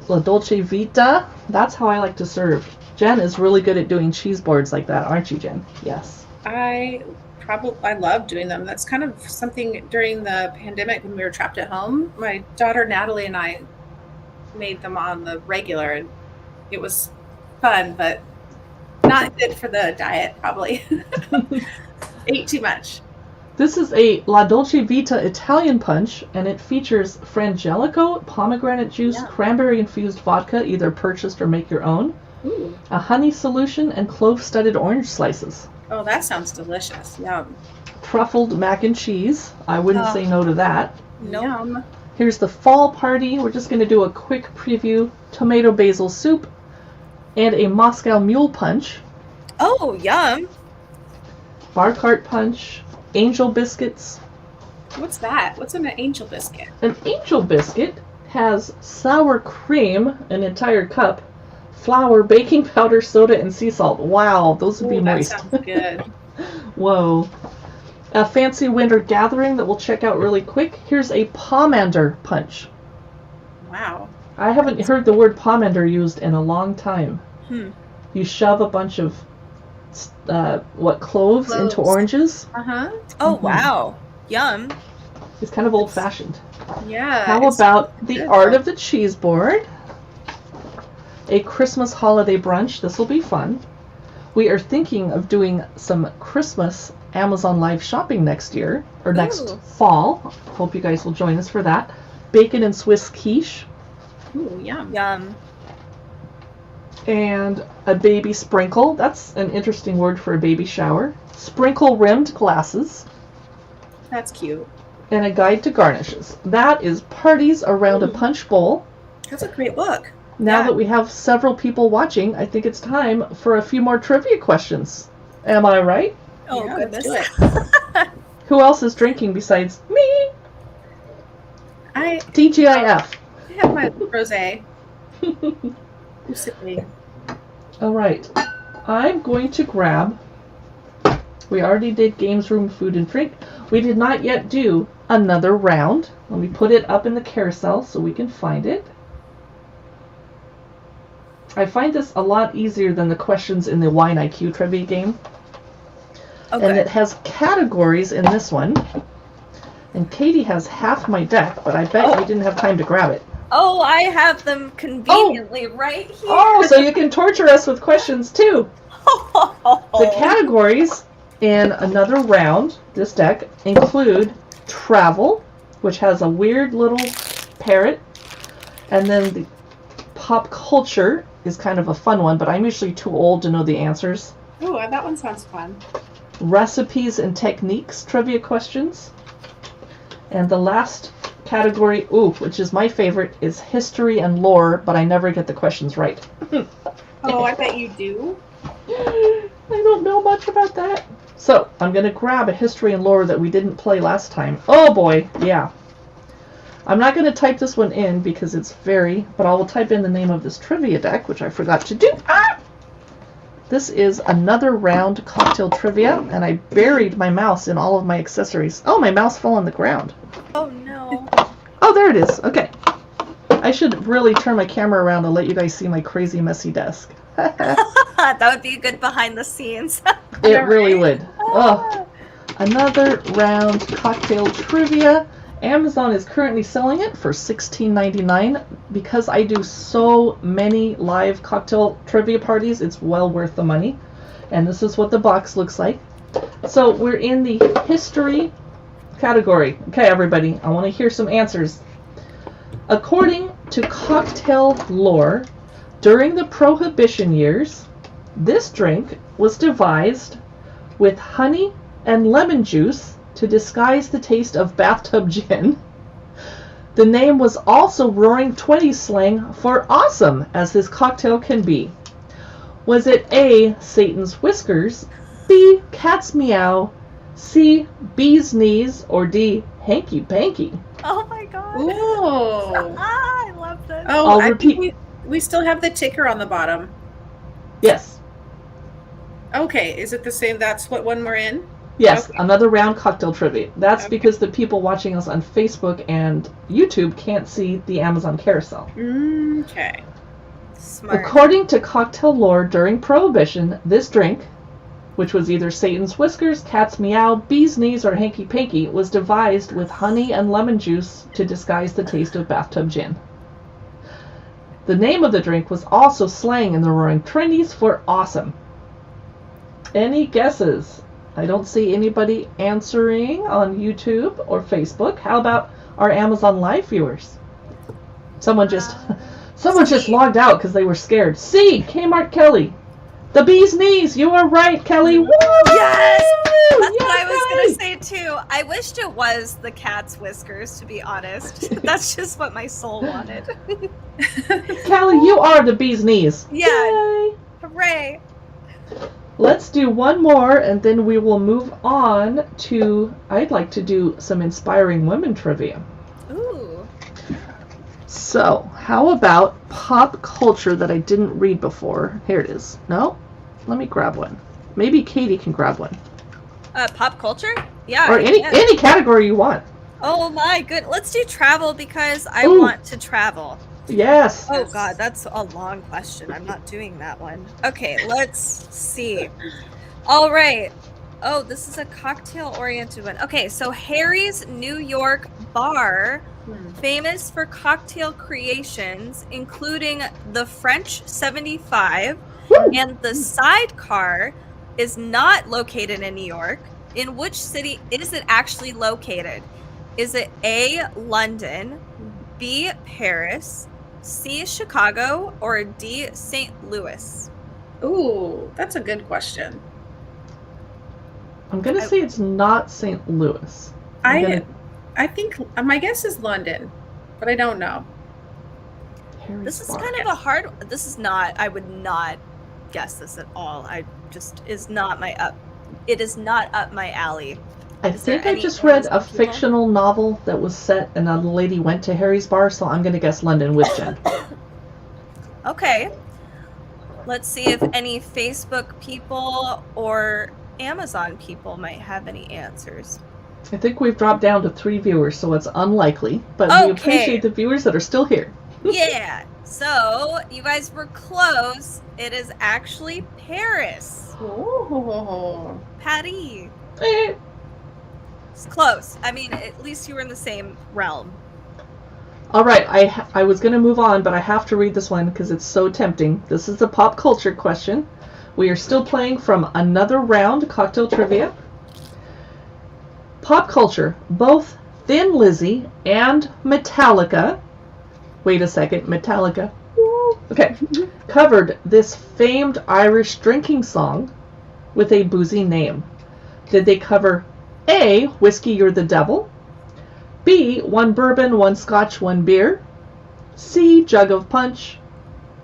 La Dolce Vita. That's how I like to serve. Jen is really good at doing cheese boards like that, aren't you, Jen? Yes. I love doing them. That's kind of something during the pandemic when we were trapped at home. My daughter Natalie and I made them on the regular, and it was fun, but not good for the diet, probably. Ate too much. This is a La Dolce Vita Italian punch, and it features frangelico, pomegranate juice, cranberry-infused vodka, either purchased or make your own, a honey solution, and clove-studded orange slices. Oh, that sounds delicious. Yum. Truffled mac and cheese. I wouldn't say no to that. No. Yum. Here's the fall party. We're just going to do a quick preview. Tomato basil soup and a Moscow Mule punch. Oh, yum. Bar cart punch. Angel biscuits. What's that? What's an angel biscuit? An angel biscuit has sour cream, an entire cup, flour, baking powder, soda, and sea salt. Wow, those would be moist. That sounds good. Whoa. A fancy winter gathering that we'll check out really quick. Here's a pomander punch. Wow. I haven't heard the word pomander used in a long time. You shove a bunch of cloves into oranges. Uh-huh. Oh, wow. Yum. It's kind of old-fashioned. Yeah. How about the good. art of the cheese board? A Christmas holiday brunch. This will be fun. We are thinking of doing some Christmas Amazon Live shopping next year, or next Ooh. fall. Hope you guys will join us for that. Bacon and Swiss quiche. Ooh, yum. Yum. And a baby sprinkle. That's an interesting word for a baby shower. Sprinkle rimmed glasses. That's cute. And a guide to garnishes. That is Parties Around a Punch Bowl. That's a great book. Now Yeah. that we have several people watching, I think it's time for a few more trivia questions. Am I right? Oh, Yeah, goodness. let's do Who else is drinking besides me? I TGIF. have my rosé. Simply. All right. I'm going to grab... We already did games, room, food, and drink. We did not yet do another round. Let me put it up in the carousel so we can find it. I find this a lot easier than the questions in the Wine IQ trivia game. Oh, And it good. has categories in this one. And Katie has half my deck, but I bet you didn't have time to grab it. Oh, I have them conveniently right here. Oh, so you can torture us with questions too. The categories in another round, this deck, include travel, which has a weird little parrot, and then the pop culture is kind of a fun one, but I'm usually too old to know the answers. Ooh, that one sounds fun. Recipes and techniques trivia questions. And the last category, which is my favorite, is history and lore, but I never get the questions right. Oh, I bet you do. I don't know much about that. So, I'm going to grab a history and lore that we didn't play last time. Oh boy, yeah. I'm not going to type this one in because it's but I will type in the name of this trivia deck, which I forgot to do. This is another round cocktail trivia, and I buried my mouse in all of my accessories. Oh, my mouse fell on the ground. Oh, no. Oh, there it is. Okay. I should really turn my camera around and let you guys see my crazy, messy desk. That would be good behind the scenes. It really would. Oh, another round cocktail trivia. Amazon is currently selling it for $16.99. Because I do so many live cocktail trivia parties, it's well worth the money. And this is what the box looks like. So we're in the history category. Okay, everybody, I want to hear some answers. According to cocktail lore, during the Prohibition years, this drink was devised with honey and lemon juice to disguise the taste of bathtub gin. The name was also Roaring Twenties slang for awesome as this cocktail can be. Was it A, Satan's whiskers, B, cat's meow, C, bee's knees, or D, hanky panky? Oh, my God. Ooh. I love this. Oh, I'll I repeat. think we still have the ticker on the bottom. Yes. Okay, is it the same? That's what one we're in? Yes, Okay. another round cocktail trivia. That's Okay. because the people watching us on Facebook and YouTube can't see the Amazon carousel. Okay. Smart. According to cocktail lore during Prohibition, this drink, which was either Satan's whiskers, cat's meow, bee's knees, or hanky panky, was devised with honey and lemon juice to disguise the taste of bathtub gin. The name of the drink was also slang in the Roaring Twenties for awesome. Any guesses? I don't see anybody answering on YouTube or Facebook. How about our Amazon Live viewers? Someone just logged out because they were scared. C, Kmart Kelly. The bee's knees. You are right, Kelly. Woo! Yes! That's what I was Yay! going to say, too. I wished it was the cat's whiskers, to be honest. That's just what my soul wanted. Kelly, you are the bee's knees. Yeah. Yay! Hooray. Let's do one more, and then we will move on to, I'd like to do some inspiring women trivia. Ooh. So, how about pop culture that I didn't read before? Here it is. No? Let me grab one. Maybe Katie can grab one. Pop culture? Yeah. Or any category you want. Oh my good. Let's do travel because I Ooh. want to travel. Yes. Oh God, that's a long question. I'm not doing that one. Okay, let's see. All right. Oh, this is a cocktail-oriented one. Okay, so Harry's New York Bar, famous for cocktail creations, including the French 75, and the Sidecar, is not located in New York. In which city is it actually located? Is it A, London, B, Paris, C, Chicago, or D, St. Louis? Ooh, that's a good question. I'm going to say it's not St. Louis. I think my guess is London, but I don't know. This is kind of a hard. This is not. I would not guess this at all. It is not up my alley. I think I just read a fictional novel that was set and a lady went to Harry's bar, so I'm going to guess London with Jen. Okay. Let's see if any Facebook people or Amazon people might have any answers. I think we've dropped down to 3 viewers, so it's unlikely, but we appreciate the viewers that are still here. Yeah. So, you guys were close. It is actually Paris. Ooh. Patty. Eh. It's close. I mean, at least you were in the same realm. All right, I was going to move on, but I have to read this one because it's so tempting. This is a pop culture question. We are still playing from another round, cocktail trivia. Pop culture, both Thin Lizzy and Metallica. Wait a second, Metallica. Okay. Covered this famed Irish drinking song with a boozy name. Did they cover A, Whiskey You're the Devil, B, 1 bourbon, 1 scotch, 1 beer, C, jug of punch,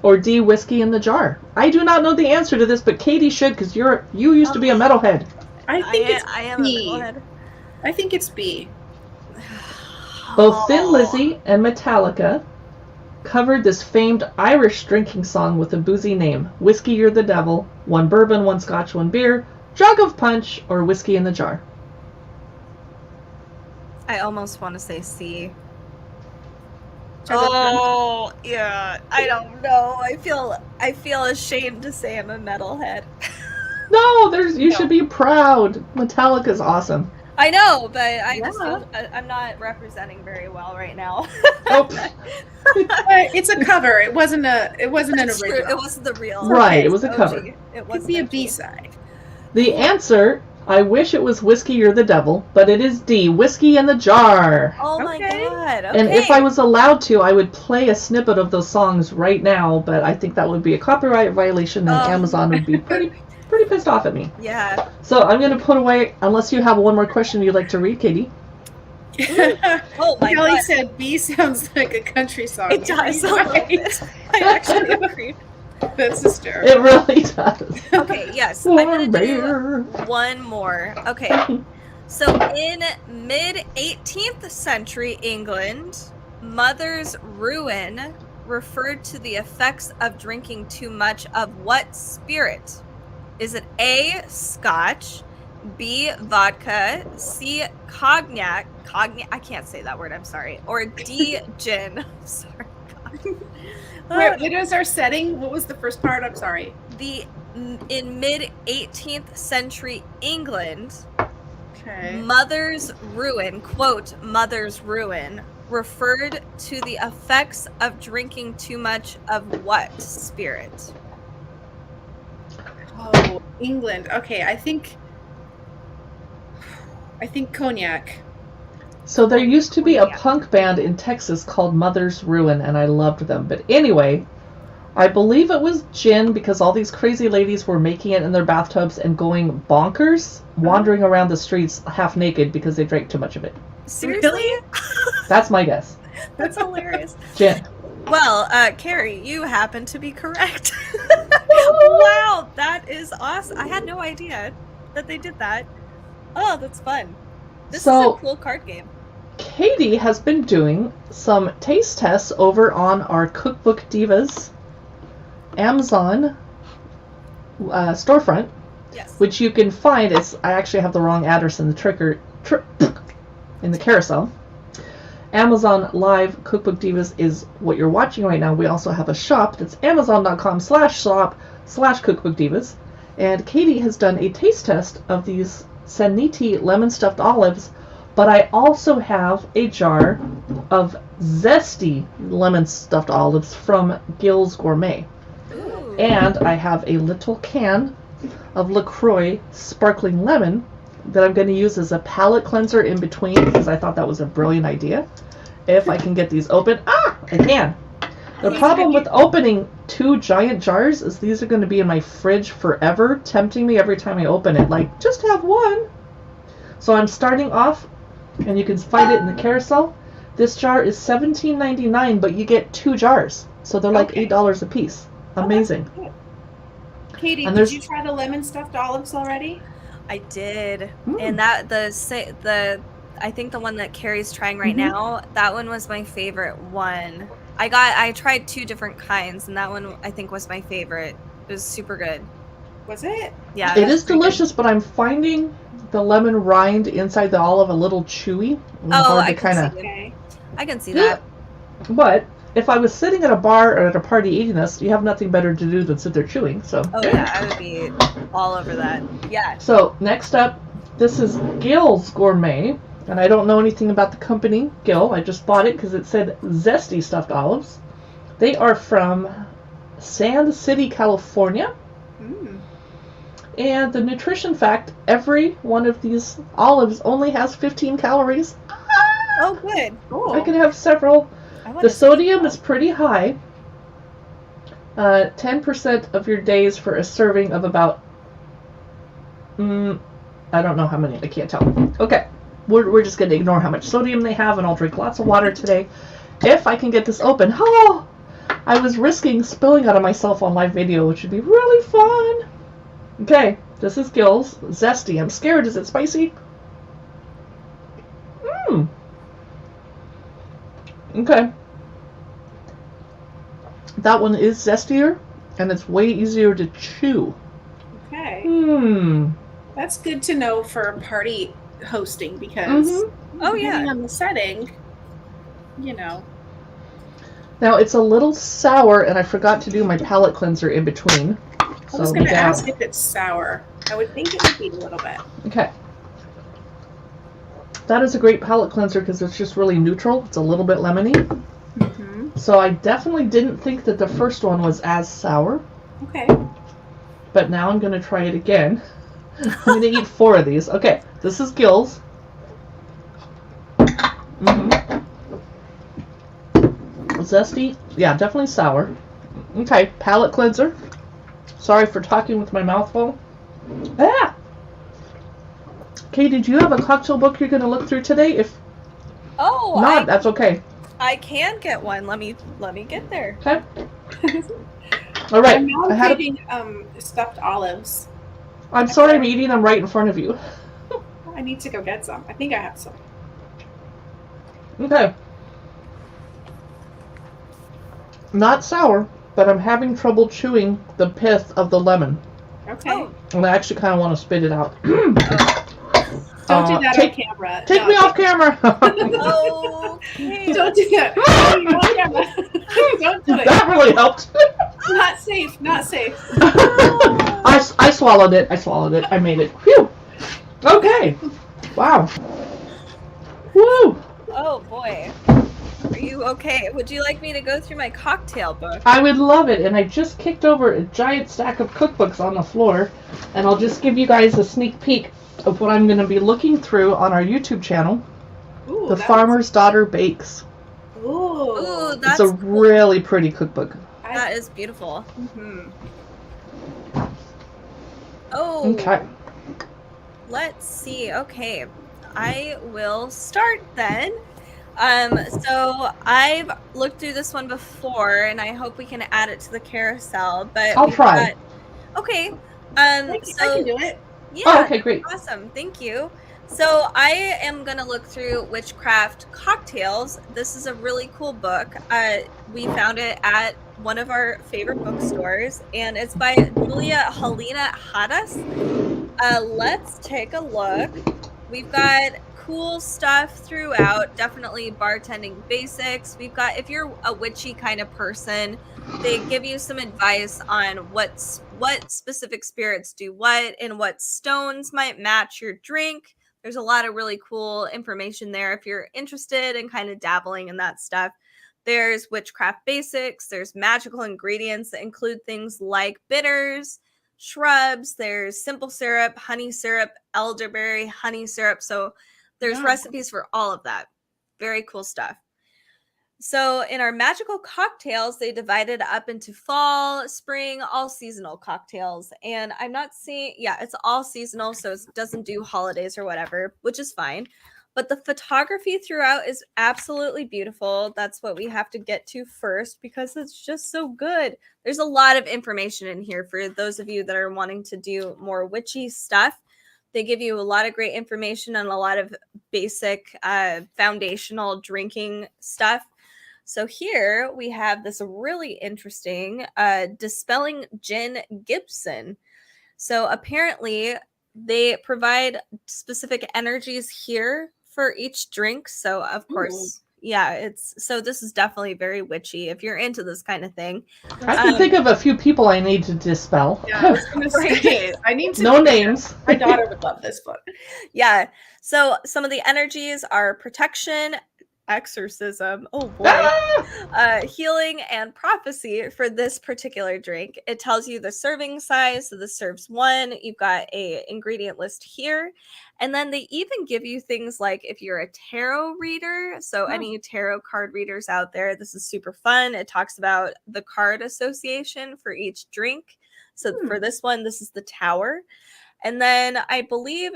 or D, whiskey in the jar? I do not know the answer to this, but Katie should, because you used to be a metalhead. I think it's I am B. a metalhead. I think it's B. Both Thin Lizzy and Metallica covered this famed Irish drinking song with a boozy name. Whiskey You're the Devil, 1 bourbon, 1 scotch, 1 beer, jug of punch, or whiskey in the jar? I almost want to say C. Oh, yeah. I don't know. I feel ashamed to say I'm a metalhead. No, you should be proud. Metallica's awesome. I know, but I just feel I'm not representing very well right now. Oh. It's a cover. It wasn't an original. True. It wasn't the real. Right, it was a OG. cover. It Could be a B-side. The answer, I wish it was Whiskey You're the Devil, but it is D, Whiskey in the Jar. Oh my god. Okay. And if I was allowed to, I would play a snippet of those songs right now, but I think that would be a copyright violation and Amazon would be pretty pissed off at me. Yeah. So I'm going to put away, unless you have one more question you'd like to read, Katie. Oh my Kelly god. said B sounds like a country song. It does. Right? I actually agree. That's hysterical. It really does. Okay, yes. I'm going to do one more. Okay. So in mid-18th century England, Mother's Ruin referred to the effects of drinking too much of what spirit? Is it A, Scotch, B, vodka, C, cognac, I can't say that word, I'm sorry, or D, gin. I'm sorry, God. What is our setting? What was the first part? I'm sorry. In mid-18th century England, Okay. Mother's Ruin, quote, Mother's Ruin, referred to the effects of drinking too much of what spirit? Oh, England. Okay, I think cognac. So there used to be a punk band in Texas called Mother's Ruin, and I loved them. But anyway, I believe it was gin because all these crazy ladies were making it in their bathtubs and going bonkers, wandering around the streets half naked because they drank too much of it. Seriously? Really? That's my guess. That's hilarious. Gin. Well, Carrie, you happen to be correct. Wow, that is awesome. I had no idea that they did that. Oh, that's fun. This is a cool card game. Katie has been doing some taste tests over on our Cookbook Divas Amazon storefront, Yes. which you can find. I actually have the wrong address in the in the carousel. Amazon Live Cookbook Divas is what you're watching right now. We also have a shop that's amazon.com/shop/Cookbook Divas. And Katie has done a taste test of these Saniti lemon stuffed olives, but I also have a jar of zesty lemon stuffed olives from Gill's Gourmet. Ooh. And I have a little can of LaCroix sparkling lemon that I'm going to use as a palate cleanser in between, because I thought that was a brilliant idea. If I can get these open. I can. The problem with opening 2 giant jars is these are going to be in my fridge forever, tempting me every time I open it. Like, just have one. So I'm starting off, and you can find it in the carousel. This jar is $17.99, but you get 2 jars. So they're like $8 a piece. Amazing. Oh, Katie, And did you try the lemon stuffed olives already? I did. And that the I think the one that Carrie's trying right now, that one was my favorite one. I tried 2 different kinds, and that one I think was my favorite. It was super good. Was it? Yeah. It is delicious, but I'm finding the lemon rind inside the olive a little chewy. Oh, I can see that. But if I was sitting at a bar or at a party eating this, you have nothing better to do than sit there chewing. So. Oh yeah, I would be all over that. Yeah. So next up, this is Gill's Gourmet, and I don't know anything about the company Gill. I just bought it because it said zesty stuffed olives. They are from Sand City, California. And the nutrition fact, every one of these olives only has 15 calories. Oh, good. Cool. I can have several. The sodium is pretty high. 10% of your days for a serving of about, I don't know how many, I can't tell. Okay, we're just going to ignore how much sodium they have, and I'll drink lots of water today. If I can get this open. Oh, I was risking spilling out of myself on live video, which would be really fun. Okay, this is Gill's Zesty. I'm scared. Is it spicy? Okay. That one is zestier, and it's way easier to chew. Okay. Hmm. That's good to know for party hosting, because depending on the setting, you know. Now it's a little sour, and I forgot to do my palate cleanser in between. I was going to ask if it's sour. I would think it would be a little bit. Okay. That is a great palate cleanser because it's just really neutral. It's a little bit lemony. So I definitely didn't think that the first one was as sour. Okay. But now I'm going to try it again. I'm going to eat 4 of these. Okay, this is Gill's. Zesty. Yeah, definitely sour. Okay, palate cleanser. Sorry for talking with my mouth full. Ah! Kay, did you have a cocktail book you're going to look through today? If not, that's okay. I can get one. Let me get there. Okay. All right. I'm now eating stuffed olives. I'm sorry I'm eating them right in front of you. I need to go get some. I think I have some. Okay. Not sour, but I'm having trouble chewing the pith of the lemon. Okay. And I actually kind of want to spit it out. Don't do that on camera. Take me off camera. Okay. Don't do that. Don't do it. That really helped. Not safe. Not safe. I swallowed it. I made it. Phew. Okay. Wow. Woo. Oh boy. Are you okay? Would you like me to go through my cocktail book? I would love it. And I just kicked over a giant stack of cookbooks on the floor. And I'll just give you guys a sneak peek of what I'm going to be looking through on our YouTube channel. Ooh, The Farmer's Daughter Bakes. Ooh, it's a really pretty cookbook. That is beautiful. Oh. Okay. Let's see. Okay. I will start then. So I've looked through this one before, and I hope we can add it to the carousel. But I'll try. Okay. I can do it. Yeah. Oh, okay, great. Awesome. Thank you. So I am going to look through Witchcraft Cocktails. This is a really cool book. We found it at one of our favorite bookstores, and it's by Julia Helena Hadas. Let's take a look. We've got cool stuff throughout, definitely bartending basics. We've got, if you're a witchy kind of person, they give you some advice on what what specific spirits do what and what stones might match your drink. There's a lot of really cool information there if you're interested in kind of dabbling in that stuff. There's witchcraft basics. There's magical ingredients that include things like bitters, shrubs. There's simple syrup, honey syrup, elderberry, honey syrup. So there's recipes for all of that. Very cool stuff. So in our magical cocktails, they divided up into fall, spring, all seasonal cocktails. And I'm not seeing, it's all seasonal, so it doesn't do holidays or whatever, which is fine. But the photography throughout is absolutely beautiful. That's what we have to get to first because it's just so good. There's a lot of information in here for those of you that are wanting to do more witchy stuff. They give you a lot of great information and a lot of basic foundational drinking stuff. So here we have this really interesting Dispelling Gin Gibson. So apparently they provide specific energies here for each drink. So of course, this is definitely very witchy if you're into this kind of thing. I can think of a few people I need to dispel. Yeah, I was going to say, I need to. No names. My daughter would love this book. Yeah. So some of the energies are protection, exorcism, healing, and prophecy for this particular drink. It tells you the serving size, so this serves one. You've got a ingredient list here, and then they even give you things like if you're a tarot reader, so any tarot card readers out there, this is super fun. It talks about the card association for each drink. So for this one, this is the Tower. And then I believe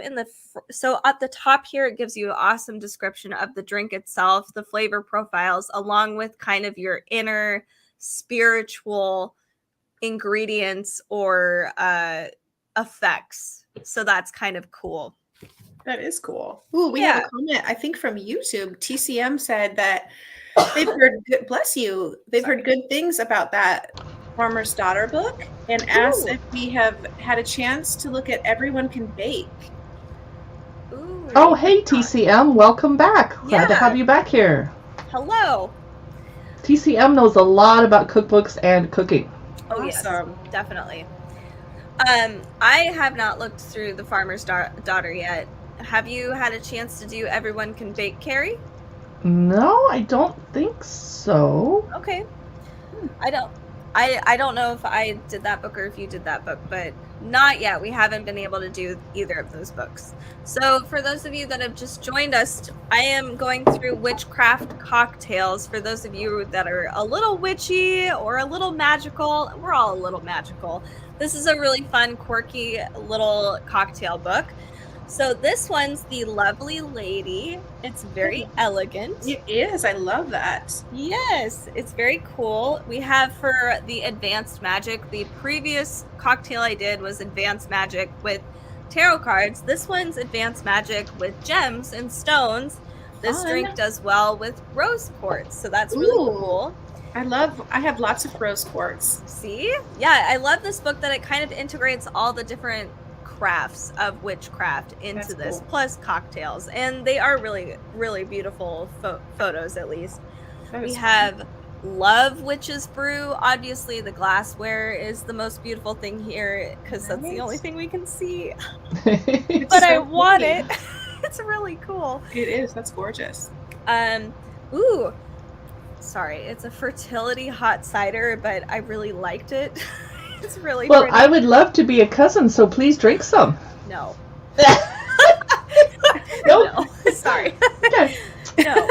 so at the top here, it gives you an awesome description of the drink itself, the flavor profiles, along with kind of your inner spiritual ingredients or effects. So that's kind of cool. That is cool. Ooh, we have a comment, I think from YouTube. TCM said that they've heard, bless you, they've heard good things about that Farmer's Daughter book and asked if we have had a chance to look at Everyone Can Bake. Ooh. Oh, hey, TCM. Welcome back. Glad to have you back here. Hello. TCM knows a lot about cookbooks and cooking. Oh, awesome. Yes, definitely. I have not looked through the Farmer's Daughter yet. Have you had a chance to do Everyone Can Bake, Carrie? No, I don't think so. Okay. I don't know if I did that book or if you did that book, but not yet. We haven't been able to do either of those books. So for those of you that have just joined us, I am going through witchcraft cocktails. For those of you that are a little witchy or a little magical, we're all a little magical. This is a really fun, quirky little cocktail book. So this one's the Lovely Lady. It's very elegant. It is. I love that. Yes, it's very cool. We have for the Advanced Magic, the previous cocktail I did was Advanced Magic with tarot cards. This one's Advanced Magic with gems and stones. This drink does well with rose quartz, so that's really cool. I have lots of rose quartz. See? Yeah, I love this book that it kind of integrates all the different crafts of witchcraft into this, plus cocktails, and they are really, really beautiful photos. At least we have Love Witch's Brew. Obviously, the glassware is the most beautiful thing here because that's the only thing we can see. But I want it. It's really cool. It is. That's gorgeous. Ooh, sorry, it's a fertility hot cider, but I really liked it. It's really pretty. I would love to be a cousin, so please drink some. No. No. Sorry. Okay. No.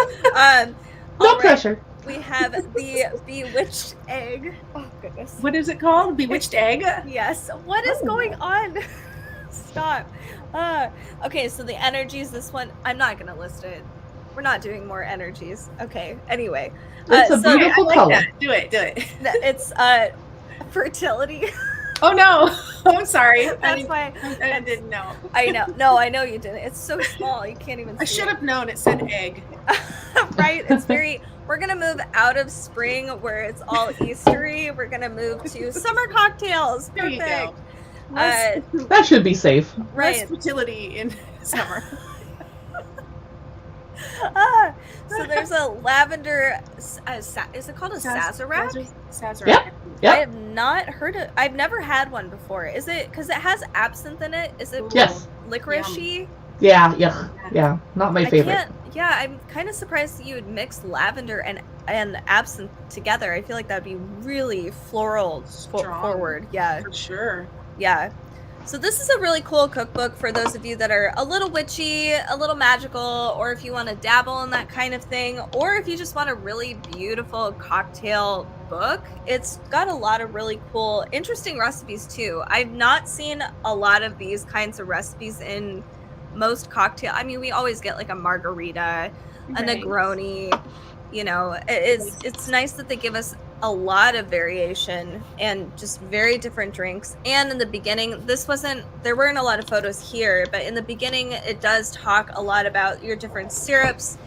No pressure. We have the Bewitched Egg. Oh, goodness. What is it called? Bewitched Egg? Yes. What is going on? Stop. Okay, so the energies, this one, I'm not going to list it. We're not doing more energies. Okay, anyway. It's a beautiful color. That. Do it. It's fertility. Oh no! I'm sorry. That's why I didn't know. I know. No, I know you didn't. It's so small you can't even see. I should have known. It said egg. Right? It's very. We're gonna move out of spring where it's all Eastery. We're gonna move to summer cocktails. There you go. That should be safe. Right. Less fertility in summer. So there's a lavender. Is it called a Sazerac? Sazerac. Yep. I have not heard it. I've never had one before. Is it because it has absinthe in it? Is it Yes. licorice-y? Yeah. Not my favorite. I'm kind of surprised that you would mix lavender and absinthe together. I feel like that'd be really floral forward. Yeah. For sure. Yeah. So this is a really cool cookbook for those of you that are a little witchy, a little magical, or if you want to dabble in that kind of thing, or if you just want a really beautiful cocktail book. It's got a lot of really cool, interesting recipes too. I've not seen a lot of these kinds of recipes in most cocktail. I mean, we always get like a margarita, a Negroni, you know. It's nice that they give us a lot of variation and just very different drinks. And in the beginning, there weren't a lot of photos here, but in the beginning it does talk a lot about your different syrups.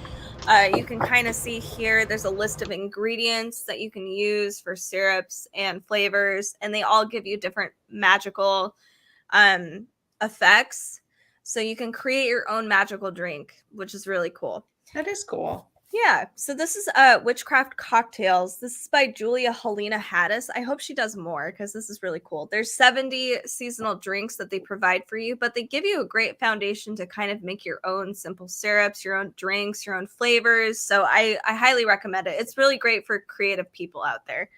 You can kind of see here there's a list of ingredients that you can use for syrups and flavors, and they all give you different magical effects, so you can create your own magical drink, which is really cool. That is cool. Yeah, so this is Witchcraft Cocktails. This is by Julia Helena Hattis. I hope she does more because this is really cool. There's 70 seasonal drinks that they provide for you, but they give you a great foundation to kind of make your own simple syrups, your own drinks, your own flavors. So I highly recommend it. It's really great for creative people out there.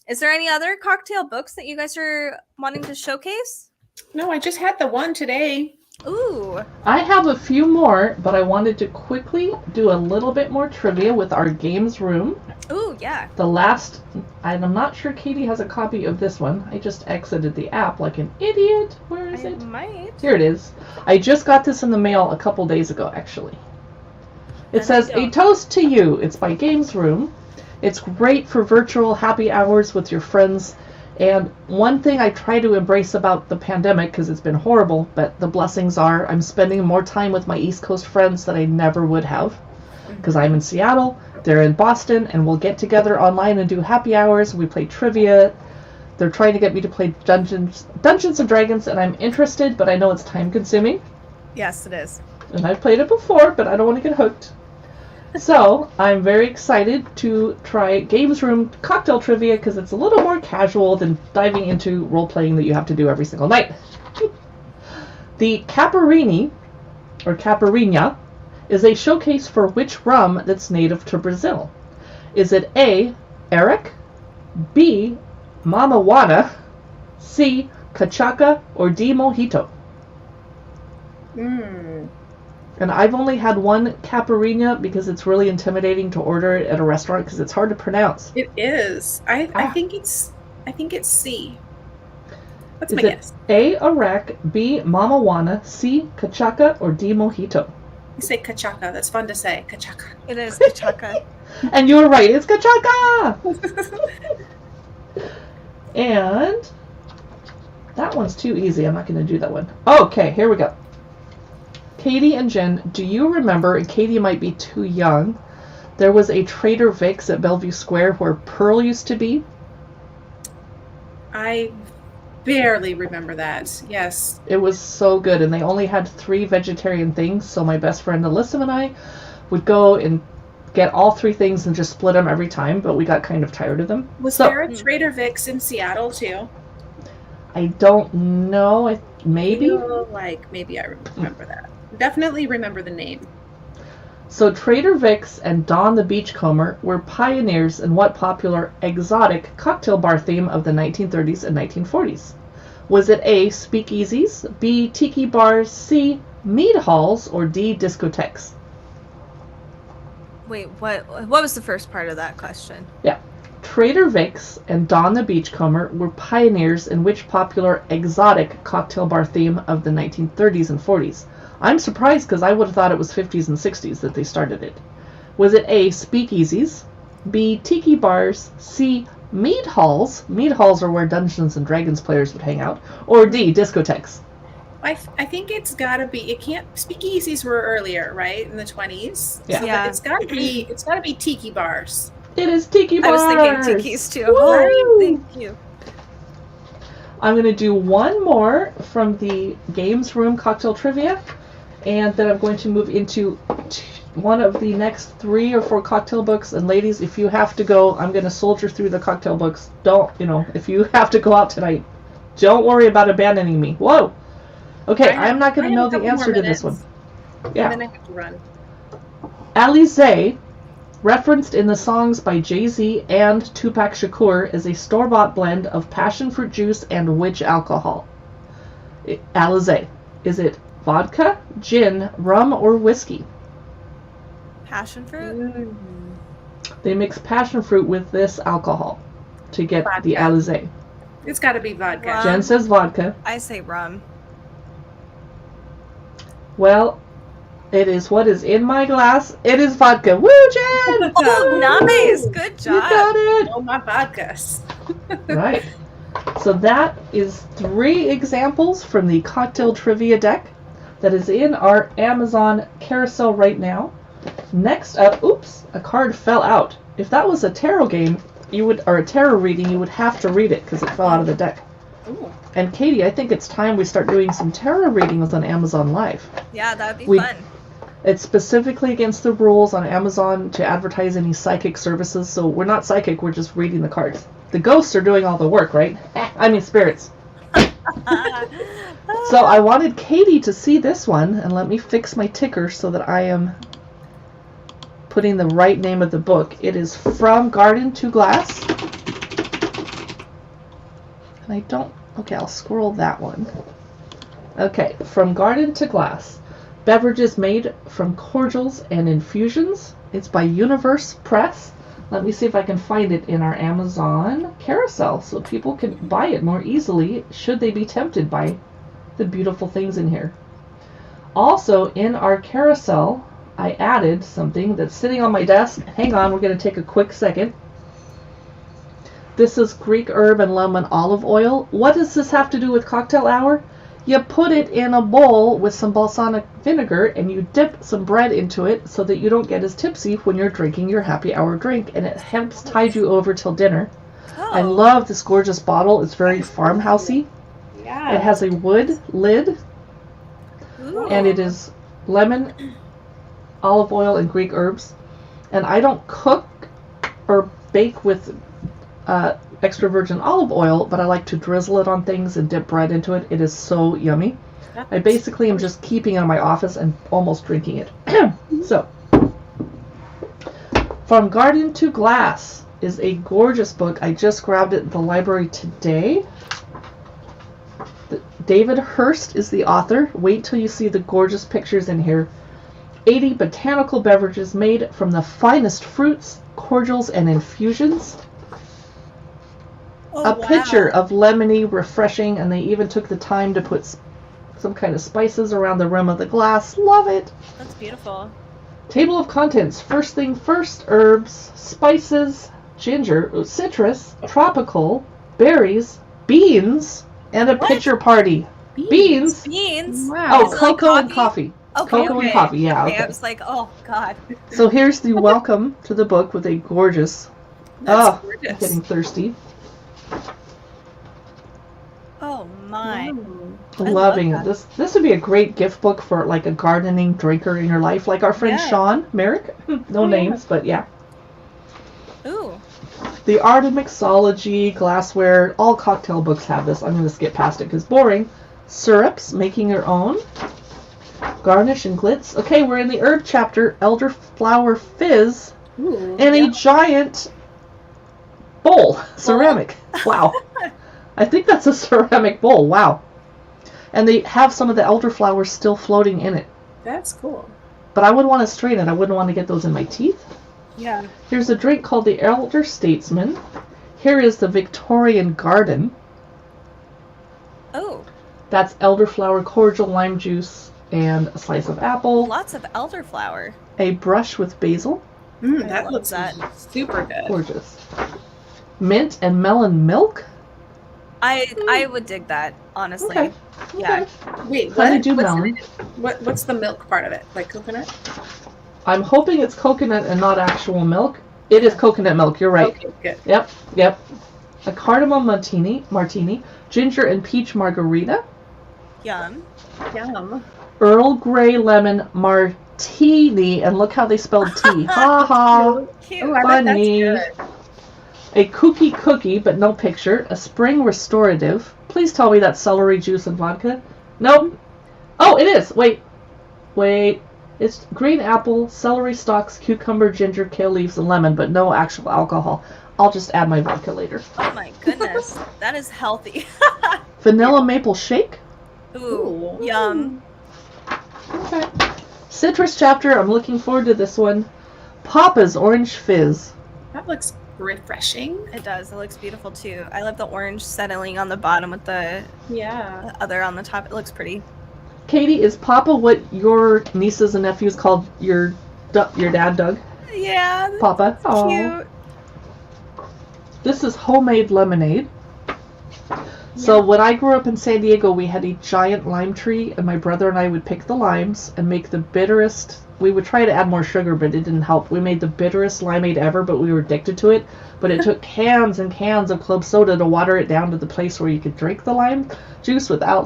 Is there any other cocktail books that you guys are wanting to showcase? No, I just had the one today. Ooh. I have a few more, but I wanted to quickly do a little bit more trivia with our games room. Ooh, yeah. I'm not sure Katie has a copy of this one. I just exited the app like an idiot. Where is it? Might. Here it is. I just got this in the mail a couple days ago, actually. It says, "A Toast to You." It's by Games Room. It's great for virtual happy hours with your friends. And one thing I try to embrace about the pandemic, because it's been horrible, but the blessings are I'm spending more time with my East Coast friends than I never would have. Because I'm in Seattle, they're in Boston, and we'll get together online and do happy hours. We play trivia. They're trying to get me to play Dungeons and Dragons, and I'm interested, but I know it's time consuming. Yes, it is. And I've played it before, but I don't want to get hooked. So, I'm very excited to try Games Room cocktail trivia because it's a little more casual than diving into role-playing that you have to do every single night. The Caparini, or Caipirinha, is a showcase for which rum that's native to Brazil? Is it A, Eric, B, Mama Juana, C, Cachaca, or D, Mojito? And I've only had one Caipirinha because it's really intimidating to order it at a restaurant because it's hard to pronounce. It is. I think it's C. That's my guess. A, Iraq, B, Mama Juana, C, Cachaca, or D, Mojito? You say Cachaca. That's fun to say. Cachaca. It is Cachaca. And you were right. It's Cachaca! And that one's too easy. I'm not going to do that one. Okay, here we go. Katie and Jen, do you remember, and Katie might be too young, there was a Trader Vic's at Bellevue Square where Pearl used to be? I barely remember that. Yes. It was so good, and they only had 3 vegetarian things, so my best friend Alyssa and I would go and get all 3 things and just split them every time, but we got kind of tired of them. Was there a Trader Vic's in Seattle too? I don't know. Maybe? Maybe I remember that. Definitely remember the name. So Trader Vic's and Dawn the Beachcomber were pioneers in what popular exotic cocktail bar theme of the 1930s and 1940s? Was it A, speakeasies, B, tiki bars, C, mead halls, or D, discotheques? Wait, what was the first part of that question? Yeah. Trader Vic's and Dawn the Beachcomber were pioneers in which popular exotic cocktail bar theme of the 1930s and 40s? I'm surprised because I would have thought it was 50s and 60s that they started it. Was it A, speakeasies, B, tiki bars, C, mead halls? Mead halls are where Dungeons and Dragons players would hang out. Or D, discotheques? I think it's got to be. It can't. Speakeasies were earlier, right, in the 20s. Yeah. So it's got to be tiki bars. It is tiki bars. I was thinking tikis too. Woo! Thank you. I'm going to do one more from the Games Room cocktail trivia, and then I'm going to move into one of the next 3 or 4 cocktail books. And ladies, if you have to go, I'm going to soldier through the cocktail books. Don't, if you have to go out tonight, don't worry about abandoning me. Whoa. Okay, I'm not going to know the answer to this one. Yeah. And then I have to run. Alizé, referenced in the songs by Jay-Z and Tupac Shakur, is a store-bought blend of passion fruit juice and which alcohol? Alizé. Is it vodka, gin, rum, or whiskey? Passion fruit? They mix passion fruit with this alcohol to get Vodka. the Alizé. It's got to be vodka. Rum. Jen says vodka. I say rum. Well, it is what is in my glass. It is vodka. Woo, Jen! Oh, nice. Good You job. got it. Oh, my vodkas. Right. So that is 3 examples from the cocktail trivia deck that is in our Amazon carousel right now. Next up, oops, a card fell out. If that was a tarot game, or a tarot reading, you would have to read it because it fell out of the deck. Ooh. And Katie, I think it's time we start doing some tarot readings on Amazon Live. Yeah, that would be fun. It's specifically against the rules on Amazon to advertise any psychic services, so we're not psychic, we're just reading the cards. The ghosts are doing all the work, right? I mean spirits. So I wanted Katie to see this one, and let me fix my ticker so that I am putting the right name of the book. It is From Garden to Glass. And I don't... Okay, I'll scroll that one. Okay, From Garden to Glass. Beverages made from cordials and infusions. It's by Universe Press. Let me see if I can find it in our Amazon carousel so people can buy it more easily should they be tempted by the beautiful things in here. Also, in our carousel, I added something that's sitting on my desk. Hang on, we're going to take a quick second. This is Greek herb and lemon olive oil. What does this have to do with cocktail hour? You put it in a bowl with some balsamic vinegar and you dip some bread into it so that you don't get as tipsy when you're drinking your happy hour drink, and it helps tide you over till dinner. Oh. I love this gorgeous bottle. It's very farmhousey. Yeah. It has a wood lid. Ooh. And it is lemon, olive oil, and Greek herbs. And I don't cook or bake with extra virgin olive oil, but I like to drizzle it on things and dip bread into it. It is so yummy. I basically am just keeping it in my office and almost drinking it. So, From Garden to Glass is a gorgeous book. I just grabbed it at the library today. David Hurst is the author. Wait till you see the gorgeous pictures in here. 80 botanical beverages made from the finest fruits, cordials, and infusions. Oh, A picture of lemony, refreshing, and they even took the time to put some kind of spices around the rim of the glass. Love it. That's beautiful. Table of contents. First thing first, herbs, spices, ginger, citrus, tropical, berries, beans, and a pitcher party. Beans? Beans? Wow. Oh, Is it like cocoa and coffee? coffee. Okay, Cocoa okay. and coffee, yeah. Okay, Okay. I was like, oh, God. So here's the welcome to the book with a gorgeous... That's I'm gorgeous. getting thirsty. Oh, my. Ooh. I love Loving that. it. This would be a great gift book for like a gardening drinker in your life, like our friend Yeah. Sean Merrick. No Oh, yeah. names, but yeah. Ooh. The Art of Mixology, Glassware, all cocktail books have this. I'm going to skip past it because boring. Syrups, making your own. Garnish and glitz. Okay, we're in the herb chapter. Elderflower fizz Ooh. in a giant bowl. Ceramic. Wow. I think that's a ceramic bowl. Wow. And they have some of the elderflowers still floating in it. That's cool. But I wouldn't want to strain it. I wouldn't want to get those in my teeth. Yeah. Here's a drink called the Elder Statesman. Here is the Victorian Garden. Oh, That's elderflower, cordial, lime juice, and a slice of apple. lots of elderflower. A brush with basil. Mm, I that love looks that. super good. Gorgeous. Mint and melon milk. I would dig that, honestly. Okay. Yeah. Wait, what? Honeydew melon. What's the milk part of it? Like coconut? I'm hoping it's coconut and not actual milk. It is coconut milk, you're right. Okay, good. Yep. A cardamom martini, ginger and peach margarita, Yum. Yum. Earl Grey lemon teeny, and look how they spelled tea. Ha ha. Cute. Oh, I bet that's Funny. good. A cookie, but no picture. A spring restorative. Please tell me that's celery juice and vodka. Nope. Oh, it is. Wait. It's green apple, celery stalks, cucumber, ginger, kale leaves, and lemon, but no actual alcohol. I'll just add my vodka later. Oh my goodness. That is healthy. Vanilla maple shake. Ooh, yum. Okay. Citrus chapter. I'm looking forward to this one. Papa's orange fizz. That looks refreshing. It does. It looks beautiful too. I love the orange settling on the bottom with the Yeah. other on the top. It looks pretty. Katie, is Papa what your nieces and nephews called your dad, Doug? Yeah. That's Papa. Aw. cute. This is homemade lemonade. So when I grew up in San Diego, we had a giant lime tree, and my brother and I would pick the limes and make the bitterest. We would try to add more sugar, but it didn't help. We made the bitterest limeade ever, but we were addicted to it. But it took cans and cans of club soda to water it down to the place where you could drink the lime juice without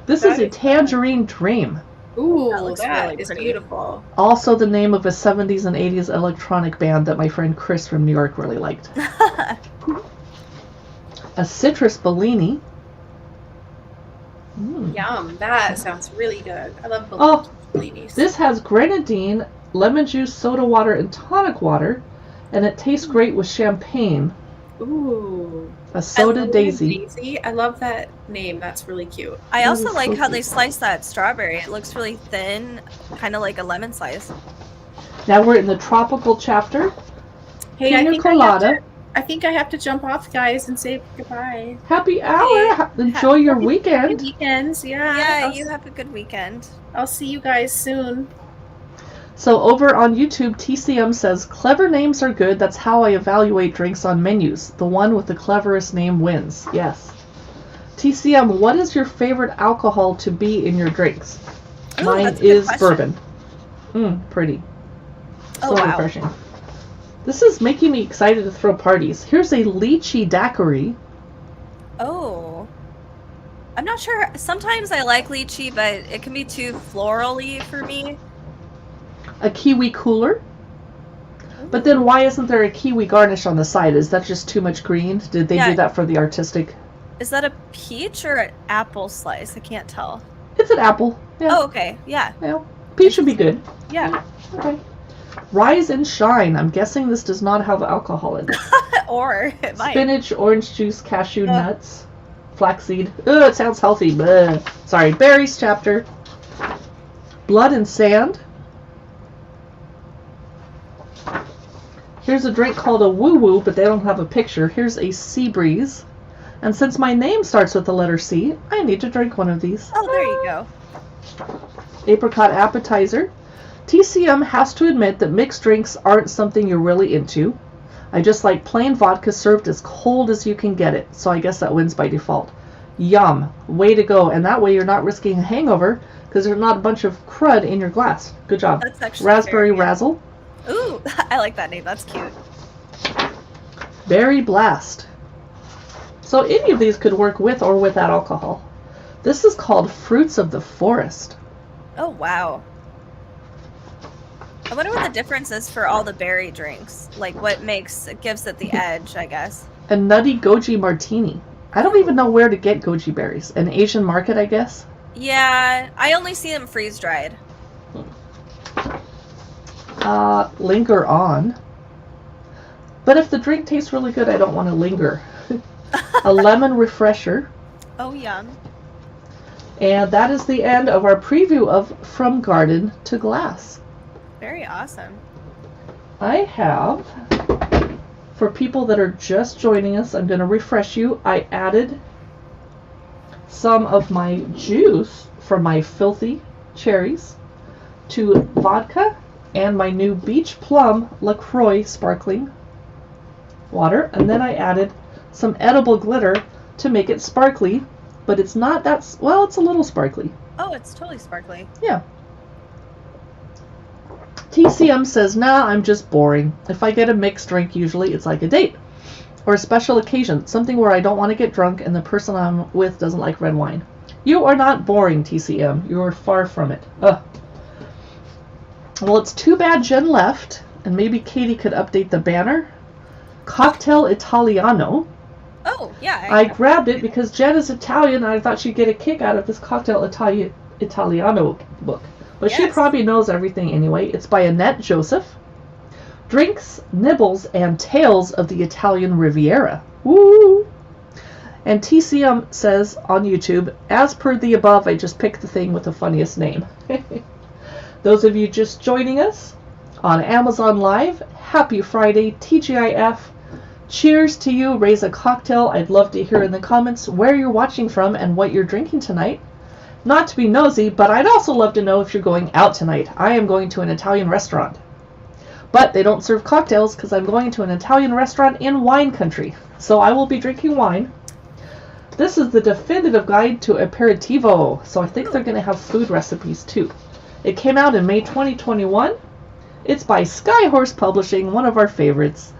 This is a tangerine dream. Ooh, That looks that really is pretty. beautiful. Also the name of a 70s and 80s electronic band that my friend Chris from New York really liked. A citrus Bellini. Yum. That sounds really good. I love Oh, bellinis. this has grenadine, lemon juice, soda water, and tonic water, and it tastes great with champagne. Ooh. A soda Soda daisy. I love that name. That's really cute. I also is like so how they cute. slice that strawberry. It looks really thin, kind of like a lemon slice. Now we're in the tropical chapter. Hey, I Pina think colada. I think I have to jump off, guys, and say goodbye. Happy hour. Enjoy your Happy weekend. weekends. Yeah. Yeah, you have a good weekend. I'll see you guys soon. So over on YouTube, TCM says, clever names are good. That's how I evaluate drinks on menus. The one with the cleverest name wins. Yes. TCM, what is your favorite alcohol to be in your drinks? Ooh, Mine that's a good is question. bourbon. Pretty. Oh, So wow. refreshing. This is making me excited to throw parties. Here's a lychee daiquiri. Oh. I'm not sure. Sometimes I like lychee, but it can be too florally for me. A kiwi cooler. But then why isn't there a kiwi garnish on the side? Is that just too much green? Did they Yeah. do that for the artistic? Is that a peach or an apple slice? I can't tell. It's an apple. Yeah. Oh, okay. Yeah. Yeah. Peach would be good. Yeah. Okay. Rise and shine. I'm guessing this does not have alcohol in it. Or it might. Spinach, orange juice, cashew nuts, flaxseed. Ugh, it sounds healthy. Bleh. Sorry. Berries chapter. Blood and sand. Here's a drink called a woo-woo, but they don't have a picture. Here's a sea breeze. And since my name starts with the letter C, I need to drink one of these. Oh, there you go. Apricot appetizer. TCM has to admit that mixed drinks aren't something you're really into. I just like plain vodka served as cold as you can get it, so I guess that wins by default. Yum. Way to go. And that way you're not risking a hangover because there's not a bunch of crud in your glass. Good job. That's actually Raspberry very good. Razzle. Ooh, I like that name. That's cute. Berry Blast. So any of these could work with or without alcohol. This is called Fruits of the Forest. Oh, wow. I wonder what the difference is for all the berry drinks. Like what gives it the edge, I guess. A nutty goji martini. I don't even know where to get goji berries. An Asian market, I guess. Yeah, I only see them freeze dried. Linger on. But if the drink tastes really good, I don't want to linger. A lemon refresher. Oh, yum. And that is the end of our preview of From Garden to Glass. Very awesome. I have, for people that are just joining us, I'm going to refresh you. I added some of my juice from my filthy cherries to vodka and my new Beach Plum LaCroix sparkling water. And then I added some edible glitter to make it sparkly, but it's not that, well, it's a little sparkly. Oh, it's totally sparkly. Yeah. TCM says, nah, I'm just boring. If I get a mixed drink, usually it's like a date or a special occasion, something where I don't want to get drunk and the person I'm with doesn't like red wine. You are not boring, TCM. You are far from it. Ugh. Well, it's too bad Jen left, and maybe Katie could update the banner. Cocktail Italiano. Oh, yeah. I grabbed it because Jen is Italian, and I thought she'd get a kick out of this Cocktail Italiano book. But she Yes. probably knows everything anyway. It's by Annette Joseph. Drinks, Nibbles, and Tales of the Italian Riviera. Woo! And TCM says on YouTube, as per the above, I just picked the thing with the funniest name. Those of you just joining us on Amazon Live, happy Friday, TGIF. Cheers to you. Raise a cocktail. I'd love to hear in the comments where you're watching from and what you're drinking tonight. Not to be nosy, but I'd also love to know if you're going out tonight. I am going to an Italian restaurant. But they don't serve cocktails because I'm going to an Italian restaurant in wine country. So I will be drinking wine. This is the definitive guide to aperitivo. So I think they're going to have food recipes too. It came out in May 2021. It's by Skyhorse Publishing, one of our favorites.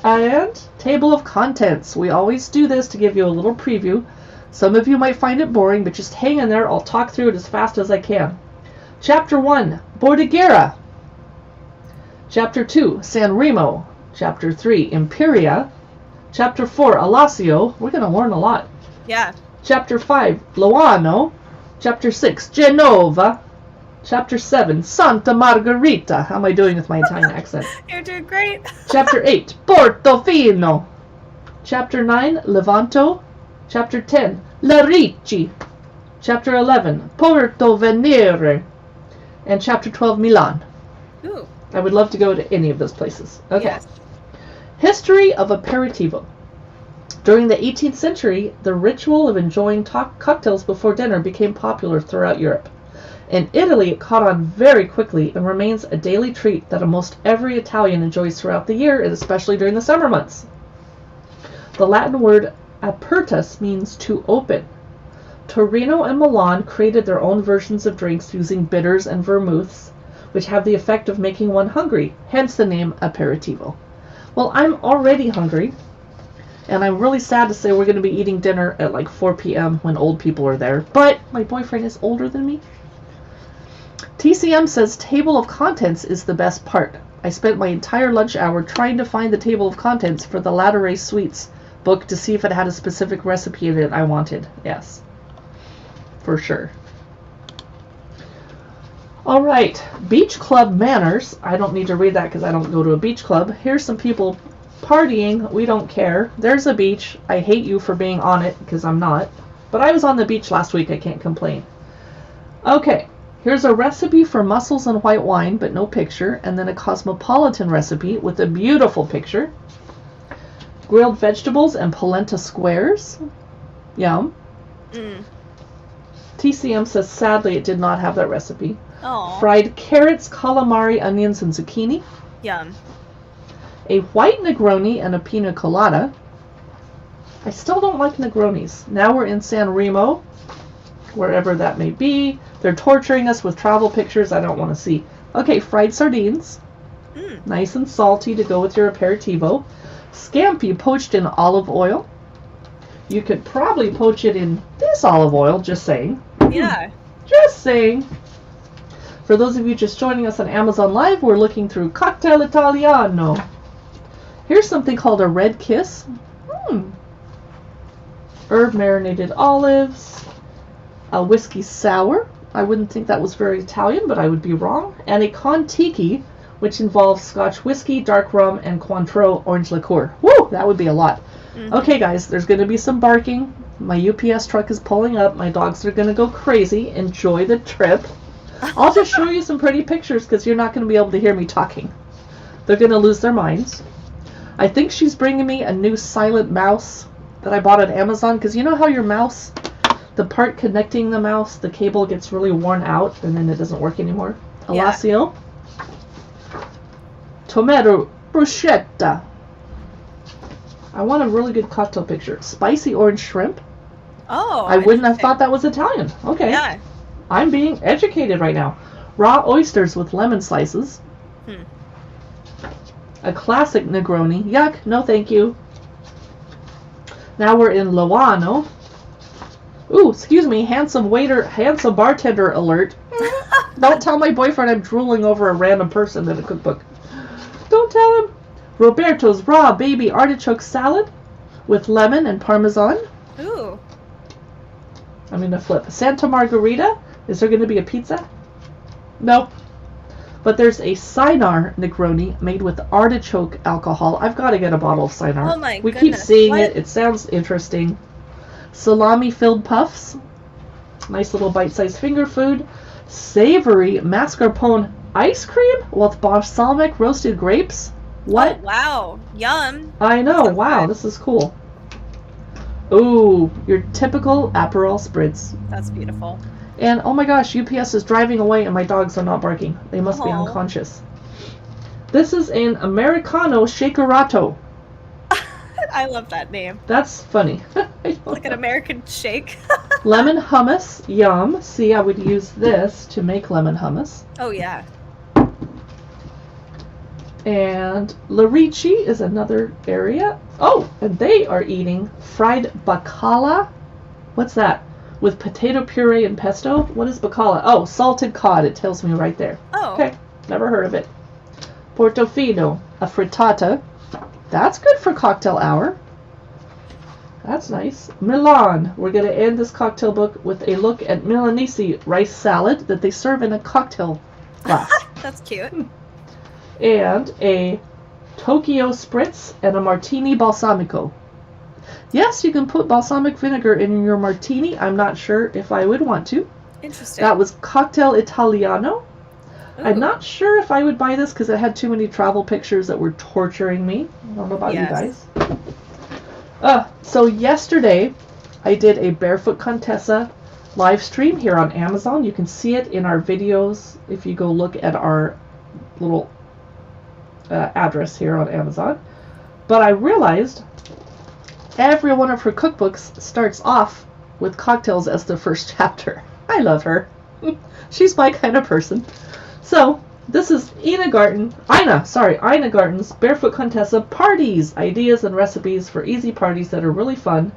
And table of contents. We always do this to give you a little preview. Some of you might find it boring, but just hang in there. I'll talk through it as fast as I can. Chapter 1, Bordighera. Chapter 2, San Remo. Chapter 3, Imperia. Chapter 4, Alassio. We're going to learn a lot. Yeah. Chapter 5, Loano. Chapter 6, Genova. Chapter 7, Santa Margherita. How am I doing with my Italian accent? You're doing great. Chapter 8, Portofino. Chapter 9, Levanto. Chapter 10, La Ricci. Chapter 11, Porto Venere. And Chapter 12, Milan. Ooh. I would love to go to any of those places. Okay. Yes. History of aperitivo. During the 18th century, the ritual of enjoying cocktails before dinner became popular throughout Europe. In Italy, it caught on very quickly and remains a daily treat that almost every Italian enjoys throughout the year, and especially during the summer months. The Latin word apertus means to open. Torino and Milan created their own versions of drinks using bitters and vermouths, which have the effect of making one hungry, hence the name aperitivo. Well, I'm already hungry, and I'm really sad to say we're going to be eating dinner at like 4 p.m. when old people are there, but my boyfriend is older than me. TCM says table of contents is the best part. I spent my entire lunch hour trying to find the table of contents for the Latteray Sweets book to see if it had a specific recipe in it I wanted. Yes, for sure. All right, beach club manners. I don't need to read that because I don't go to a beach club. Here's some people partying. We don't care. There's a beach. I hate you for being on it because I'm not. But I was on the beach last week. I can't complain. Okay, here's a recipe for mussels and white wine, but no picture. And then a cosmopolitan recipe with a beautiful picture. Grilled vegetables and polenta squares. Yum. TCM says sadly it did not have that recipe. Oh. Fried carrots, calamari, onions, and zucchini. Yum. A white Negroni and a pina colada. I still don't like Negronis. Now we're in San Remo, wherever that may be. They're torturing us with travel pictures I don't want to see. Okay, fried sardines. Nice and salty to go with your aperitivo. Scampi poached in olive oil. You could probably poach it in this olive oil, just saying. Yeah. Just saying. For those of you just joining us on Amazon Live, we're looking through Cocktail Italiano. Here's something called a red kiss. Herb marinated olives. A whiskey sour. I wouldn't think that was very Italian, but I would be wrong. And a Kon-Tiki, which involves Scotch whiskey, dark rum, and Cointreau orange liqueur. Woo! That would be a lot. Okay, guys, there's going to be some barking. My UPS truck is pulling up. My dogs are going to go crazy. Enjoy the trip. I'll just show you some pretty pictures because you're not going to be able to hear me talking. They're going to lose their minds. I think she's bringing me a new silent mouse that I bought on Amazon because you know how your mouse, the part connecting the mouse, the cable gets really worn out and then it doesn't work anymore. Yeah. Alassio. Tomato bruschetta. I want a really good cocktail picture. Spicy orange shrimp. Oh. I wouldn't have thought that was Italian. Okay. Yeah. I'm being educated right now. Raw oysters with lemon slices. A classic Negroni. Yuck, no thank you. Now we're in Loano. Ooh, excuse me, handsome bartender alert. Don't tell my boyfriend I'm drooling over a random person in a cookbook. Don't tell him. Roberto's raw baby artichoke salad with lemon and parmesan. Ooh. I'm going to flip. Santa Margarita. Is there going to be a pizza? Nope. But there's a Cynar Negroni made with artichoke alcohol. I've got to get a bottle of Cynar. Oh my We goodness. keep seeing What? it. It sounds interesting. Salami-filled puffs. Nice little bite-sized finger food. Savory mascarpone ice cream with balsamic roasted grapes. What? Oh, wow. Yum. I know. Sounds Wow, good. this is cool. Ooh, your typical Aperol spritz. That's beautiful. And oh my gosh, UPS is driving away and my dogs are not barking. They must be Aw. unconscious. This is an Americano Shakerato. I love that name. That's funny. Like an American shake. Lemon hummus. Yum. See, I would use this to make lemon hummus. Oh, yeah. And Larici is another area. Oh, and they are eating fried bacala. What's that? With potato puree and pesto? What is bacala? Oh, salted cod. It tells me right there. Oh. Okay, never heard of it. Portofino, a frittata. That's good for cocktail hour. That's nice. Milan. We're going to end this cocktail book with a look at Milanese rice salad that they serve in a cocktail glass. That's cute. And a Tokyo Spritz and a Martini Balsamico. Yes, you can put balsamic vinegar in your martini. I'm not sure if I would want to. Interesting. That was Cocktail Italiano. Ooh. I'm not sure if I would buy this because it had too many travel pictures that were torturing me. I don't know about Yes. you guys. So yesterday, I did a Barefoot Contessa live stream here on Amazon. You can see it in our videos if you go look at our little address here on Amazon. But I realized every one of her cookbooks starts off with cocktails as the first chapter. I love her. She's my kind of person. So, this is Ina Garten's Barefoot Contessa Parties, ideas and recipes for easy parties that are really fun.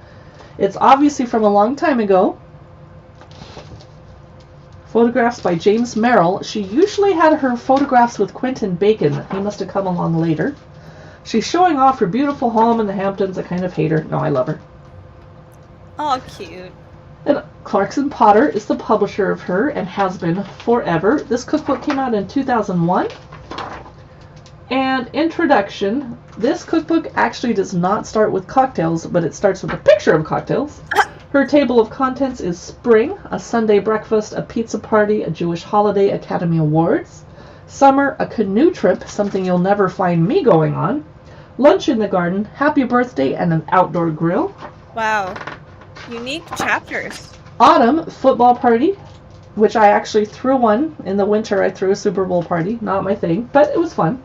It's obviously from a long time ago. Photographs by James Merrill. She usually had her photographs with Quentin Bacon. He must have come along later. She's showing off her beautiful home in the Hamptons. I kind of hate her. No, I love her. Oh, cute. And Clarkson Potter is the publisher of her and has been forever. This cookbook came out in 2001. And introduction. This cookbook actually does not start with cocktails, but it starts with a picture of cocktails. Her table of contents is spring, a Sunday breakfast, a pizza party, a Jewish holiday, Academy Awards. Summer, a canoe trip, something you'll never find me going on. Lunch in the garden, happy birthday, and an outdoor grill. Wow. Unique chapters. Autumn, football party, which I actually threw one. In the winter, I threw a Super Bowl party. Not my thing, but it was fun.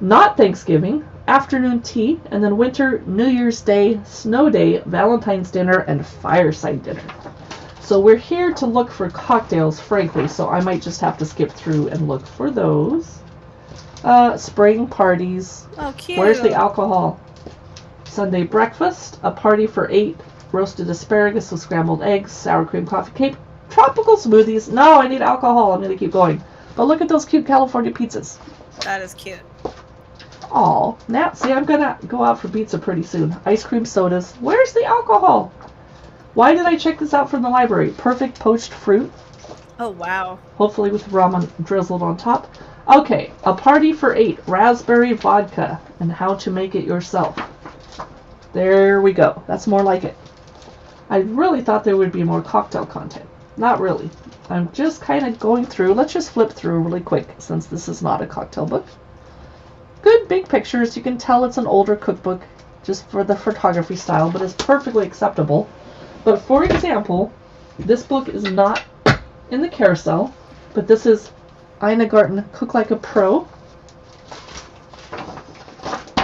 Not Thanksgiving, afternoon tea, and then winter, New Year's Day, snow day, Valentine's dinner, and fireside dinner. So we're here to look for cocktails, frankly, so I might just have to skip through and look for those. Spring parties. Oh, cute. Where's the alcohol? Sunday breakfast, a party for 8, roasted asparagus with scrambled eggs, sour cream coffee cake, tropical smoothies. No, I need alcohol. I'm going to keep going. But look at those cute California pizzas. That is cute. Aw, now, see, I'm going to go out for pizza pretty soon. Ice cream sodas. Where's the alcohol? Why did I check this out from the library? Perfect poached fruit. Oh, wow. Hopefully with rum drizzled on top. Okay, a party for 8, raspberry vodka, and how to make it yourself. There we go. That's more like it. I really thought there would be more cocktail content. Not really. I'm just kind of going through. Let's just flip through really quick since this is not a cocktail book. Good big pictures. You can tell it's an older cookbook just for the photography style, but it's perfectly acceptable. But for example, this book is not in the carousel, but this is Ina Garten Cook Like a Pro.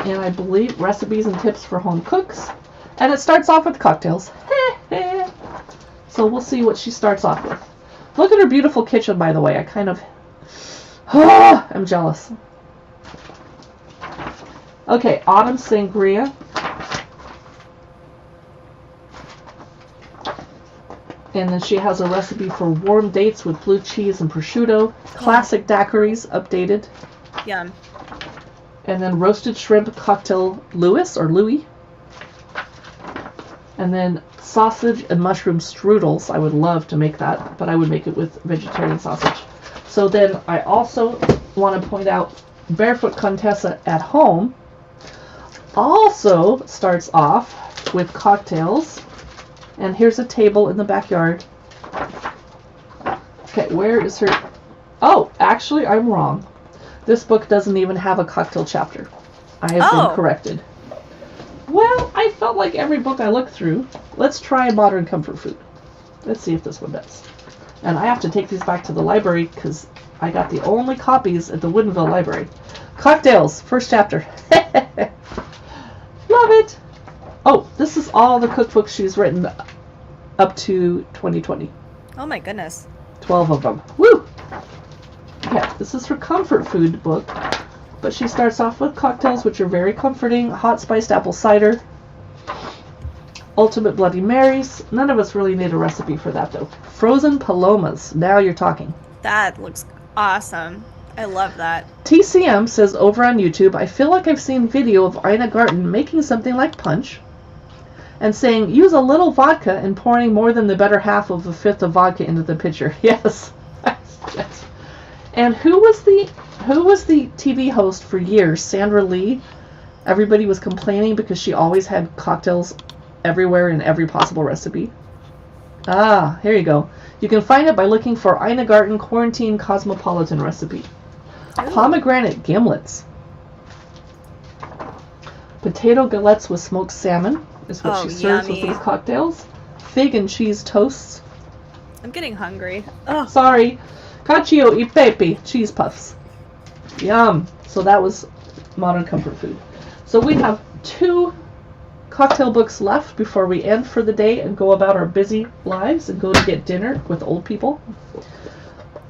And I believe recipes and tips for home cooks. And it starts off with cocktails. So we'll see what she starts off with. Look at her beautiful kitchen, by the way. I kind of I'm jealous. Okay, autumn sangria. And then she has a recipe for warm dates with blue cheese and prosciutto. Classic daiquiris, updated. Yum. And then roasted shrimp cocktail Louis. And then sausage and mushroom strudels. I would love to make that, but I would make it with vegetarian sausage. So then I also want to point out Barefoot Contessa at Home also starts off with cocktails. And here's a table in the backyard. Okay, where is her... Oh, actually, I'm wrong. This book doesn't even have a cocktail chapter. I have been corrected. Well, I felt like every book I looked through. Let's try Modern Comfort Food. Let's see if this one does. And I have to take these back to the library because I got the only copies at the Woodinville Library. Cocktails, first chapter. Love it. Oh, this is all the cookbooks she's written up to 2020. Oh my goodness. 12 of them. Woo! Okay, this is her comfort food book. But she starts off with cocktails, which are very comforting. Hot spiced apple cider. Ultimate Bloody Marys. None of us really need a recipe for that, though. Frozen Palomas. Now you're talking. That looks awesome. I love that. TCM says over on YouTube, I feel like I've seen video of Ina Garten making something like punch and saying, use a little vodka and pouring more than the better half of a fifth of vodka into the pitcher. Yes. Yes. And who was the TV host for years? Sandra Lee. Everybody was complaining because she always had cocktails everywhere in every possible recipe. Ah, here you go. You can find it by looking for Ina Garten Quarantine Cosmopolitan recipe. Ooh. Pomegranate gimlets. Potato galettes with smoked salmon is what she serves with these cocktails. Fig and cheese toasts. I'm getting hungry. Oh, sorry. Cacio e pepe cheese puffs. Yum. So that was Modern Comfort Food. So we have 2 cocktail books left before we end for the day and go about our busy lives and go to get dinner with old people.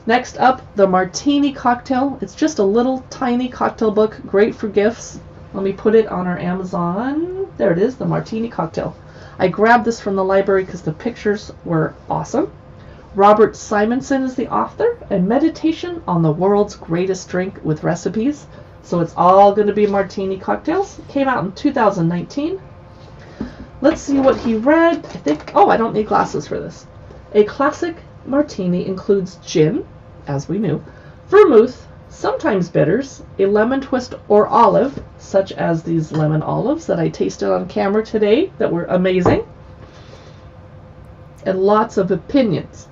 Next up, the Martini Cocktail. It's just a little tiny cocktail book, great for gifts. Let me put it on our Amazon. There it is, the Martini Cocktail. I grabbed this from the library because the pictures were awesome. Robert Simonson is the author, and Meditation on the World's Greatest Drink with Recipes. So it's all going to be Martini cocktails. It came out in 2019. Let's see what he read. I think, I don't need glasses for this. A classic martini includes gin, as we knew, vermouth, sometimes bitters, a lemon twist or olive, such as these lemon olives that I tasted on camera today that were amazing, and lots of opinions.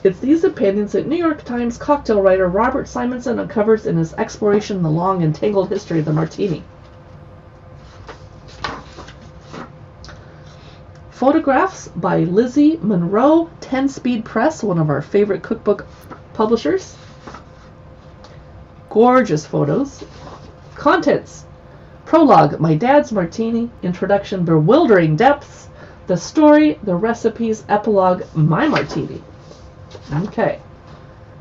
It's these opinions that New York Times cocktail writer Robert Simonson uncovers in his exploration of the long and tangled history of the martini. Photographs by Lizzie Monroe, 10 Speed Press, one of our favorite cookbook publishers. Gorgeous photos. Contents. Prologue, My Dad's Martini. Introduction, Bewildering Depths. The story, the recipes. Epilogue, My Martini. Okay.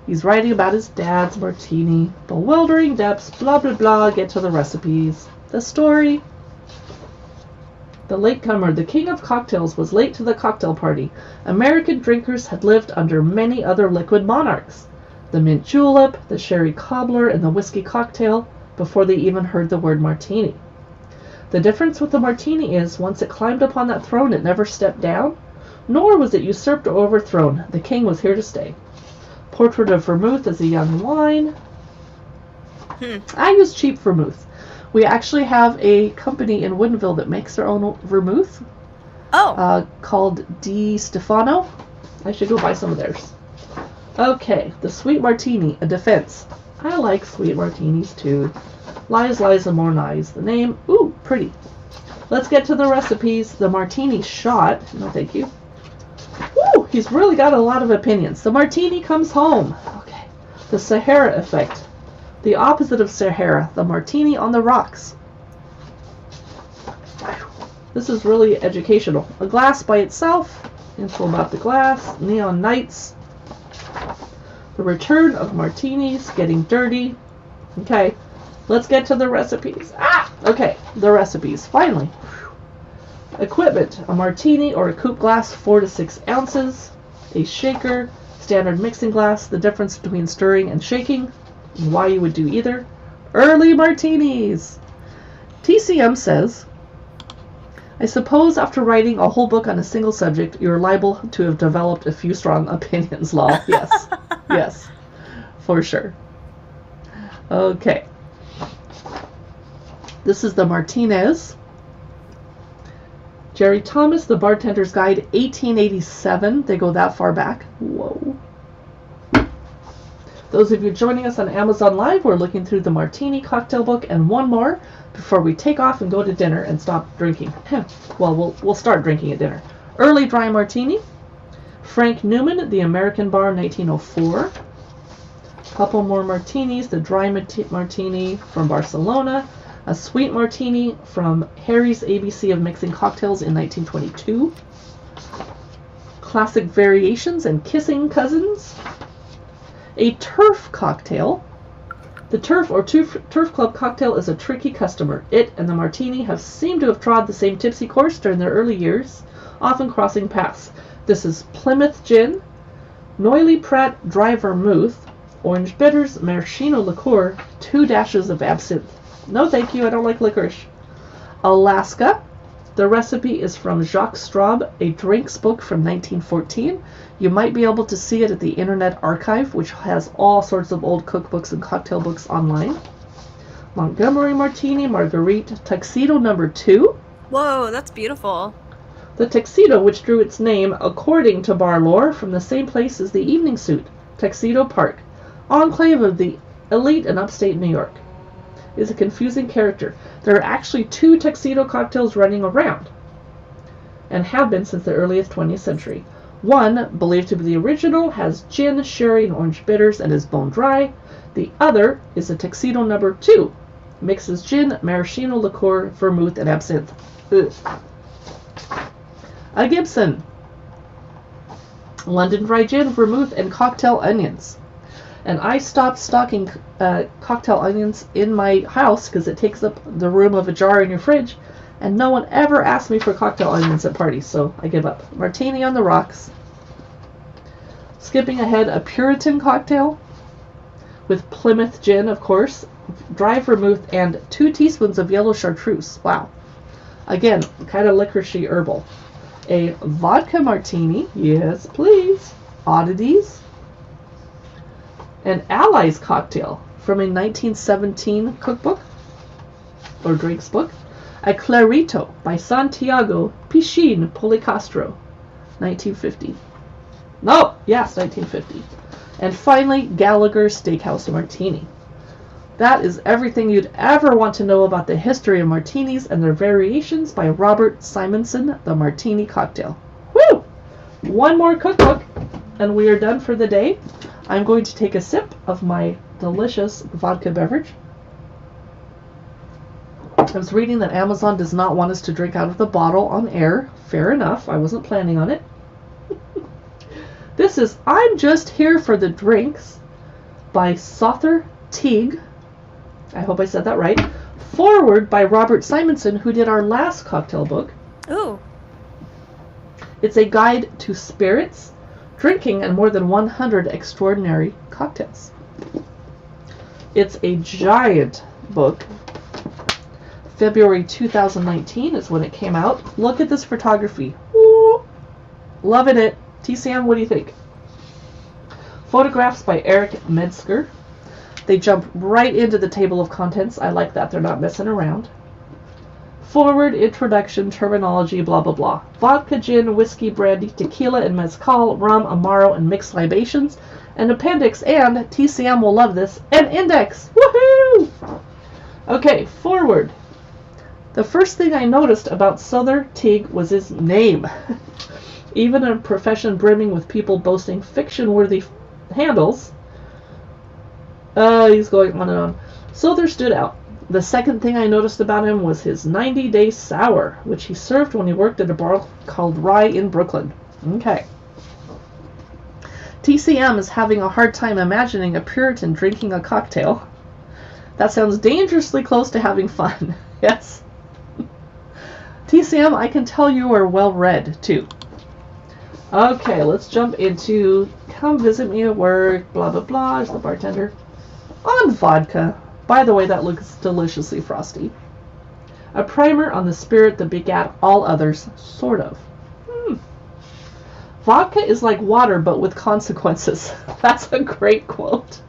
He's writing about his dad's martini. Bewildering depths, blah, blah, blah. Get to the recipes. The story. The latecomer, the king of cocktails, was late to the cocktail party. American drinkers had lived under many other liquid monarchs. The mint julep, the sherry cobbler, and the whiskey cocktail, before they even heard the word martini. The difference with the martini is, once it climbed upon that throne, it never stepped down, nor was it usurped or overthrown. The king was here to stay. Portrait of vermouth as a young wine. I use cheap vermouth. We actually have a company in Woodinville that makes their own vermouth. Called Di Stefano. I should go buy some of theirs. Okay, the sweet martini, a defense. I like sweet martinis too. Lies, lies, and more lies. The name, ooh, pretty. Let's get to the recipes. The martini shot. No, thank you. Woo, he's really got a lot of opinions. The martini comes home. Okay. The Sahara effect. The opposite of Sahara, the martini on the rocks. This is really educational. A glass by itself. Info about the glass. Neon nights. The return of martinis. Getting dirty. Okay. Let's get to the recipes. Okay. The recipes. Finally. Equipment. A martini or a coupe glass, 4 to 6 ounces. a shaker, standard mixing glass, the difference between stirring and shaking, and why you would do either. Early martinis! TCM says, I suppose after writing a whole book on a single subject, you're liable to have developed a few strong opinions, lol. Yes. Yes. For sure. Okay. This is the Martinez. Jerry Thomas, The Bartender's Guide, 1887. They go that far back. Whoa. Those of you joining us on Amazon Live, we're looking through the Martini cocktail book and one more before we take off and go to dinner and stop drinking. Well, we'll start drinking at dinner. Early Dry Martini. Frank Newman, The American Bar, 1904. Couple more martinis. The Dry Martini from Barcelona. A Sweet Martini from Harry's ABC of Mixing Cocktails in 1922. Classic Variations and Kissing Cousins. A Turf Cocktail. The Turf or Turf Club cocktail is a tricky customer. It and the Martini have seemed to have trod the same tipsy course during their early years, often crossing paths. This is Plymouth Gin, Noilly Prat Dry Vermouth, Orange Bitters, Maraschino Liqueur, 2 dashes of absinthe. No thank you, I don't like licorice. Alaska. The recipe is from Jacques Straub, a drinks book from 1914. You might be able to see it at the Internet Archive, which has all sorts of old cookbooks and cocktail books online. Montgomery Martini, Marguerite, Tuxedo No. 2. Whoa, that's beautiful. The tuxedo, which drew its name, according to bar lore, from the same place as the evening suit, Tuxedo Park, enclave of the elite in upstate New York, is a confusing character. There are actually 2 tuxedo cocktails running around, and have been since the earliest 20th century. One, believed to be the original, has gin, sherry, and orange bitters and is bone dry. The other is a Tuxedo No. 2, mixes gin, maraschino liqueur, vermouth, and absinthe. Ugh. A Gibson. London Dry Gin, vermouth, and cocktail onions. And I stopped stocking cocktail onions in my house because it takes up the room of a jar in your fridge, and no one ever asked me for cocktail onions at parties, so I give up. Martini on the rocks. Skipping ahead, a Puritan cocktail with Plymouth Gin, of course, dry vermouth, and 2 teaspoons of yellow chartreuse. Wow. Again, kind of licoricey herbal. A vodka martini. Yes, please. Oddities. An Allies cocktail from a 1917 cookbook or drinks book. A Clarito by Santiago Pichín Policastro, 1950. No, yes, 1950. And finally, Gallagher Steakhouse Martini. That is everything you'd ever want to know about the history of martinis and their variations by Robert Simonson, The Martini Cocktail. Woo! One more cookbook, and we are done for the day. I'm going to take a sip of my delicious vodka beverage. I was reading that Amazon does not want us to drink out of the bottle on air. Fair enough. I wasn't planning on it. This is I'm Just Here for the Drinks by Sother Teague. I hope I said that right. Forward by Robert Simonson, who did our last cocktail book. Ooh. It's a guide to spirits, drinking, and more than 100 extraordinary cocktails. It's a giant book. February 2019 is when it came out. Look at this photography. Ooh, loving it. TCM, what do you think? Photographs by Eric Metzger. They jump right into the table of contents. I like that. They're not messing around. Forward, introduction, terminology, blah, blah, blah. Vodka, gin, whiskey, brandy, tequila, and mezcal, rum, amaro, and mixed libations. An appendix, and, TCM will love this, an index. Woohoo! Okay, forward. The first thing I noticed about Sother Teague was his name. Even in a profession brimming with people boasting fiction-worthy handles, he's going on and on. Sother stood out. The second thing I noticed about him was his 90-day sour, which he served when he worked at a bar called Rye in Brooklyn. Okay. TCM is having a hard time imagining a Puritan drinking a cocktail. That sounds dangerously close to having fun. Yes. TCM, I can tell you are well read, too. Okay, let's jump into come visit me at work, blah, blah, blah, as the bartender. On vodka. By the way, that looks deliciously frosty. A primer on the spirit that begat all others, sort of. Vodka is like water, but with consequences. That's a great quote.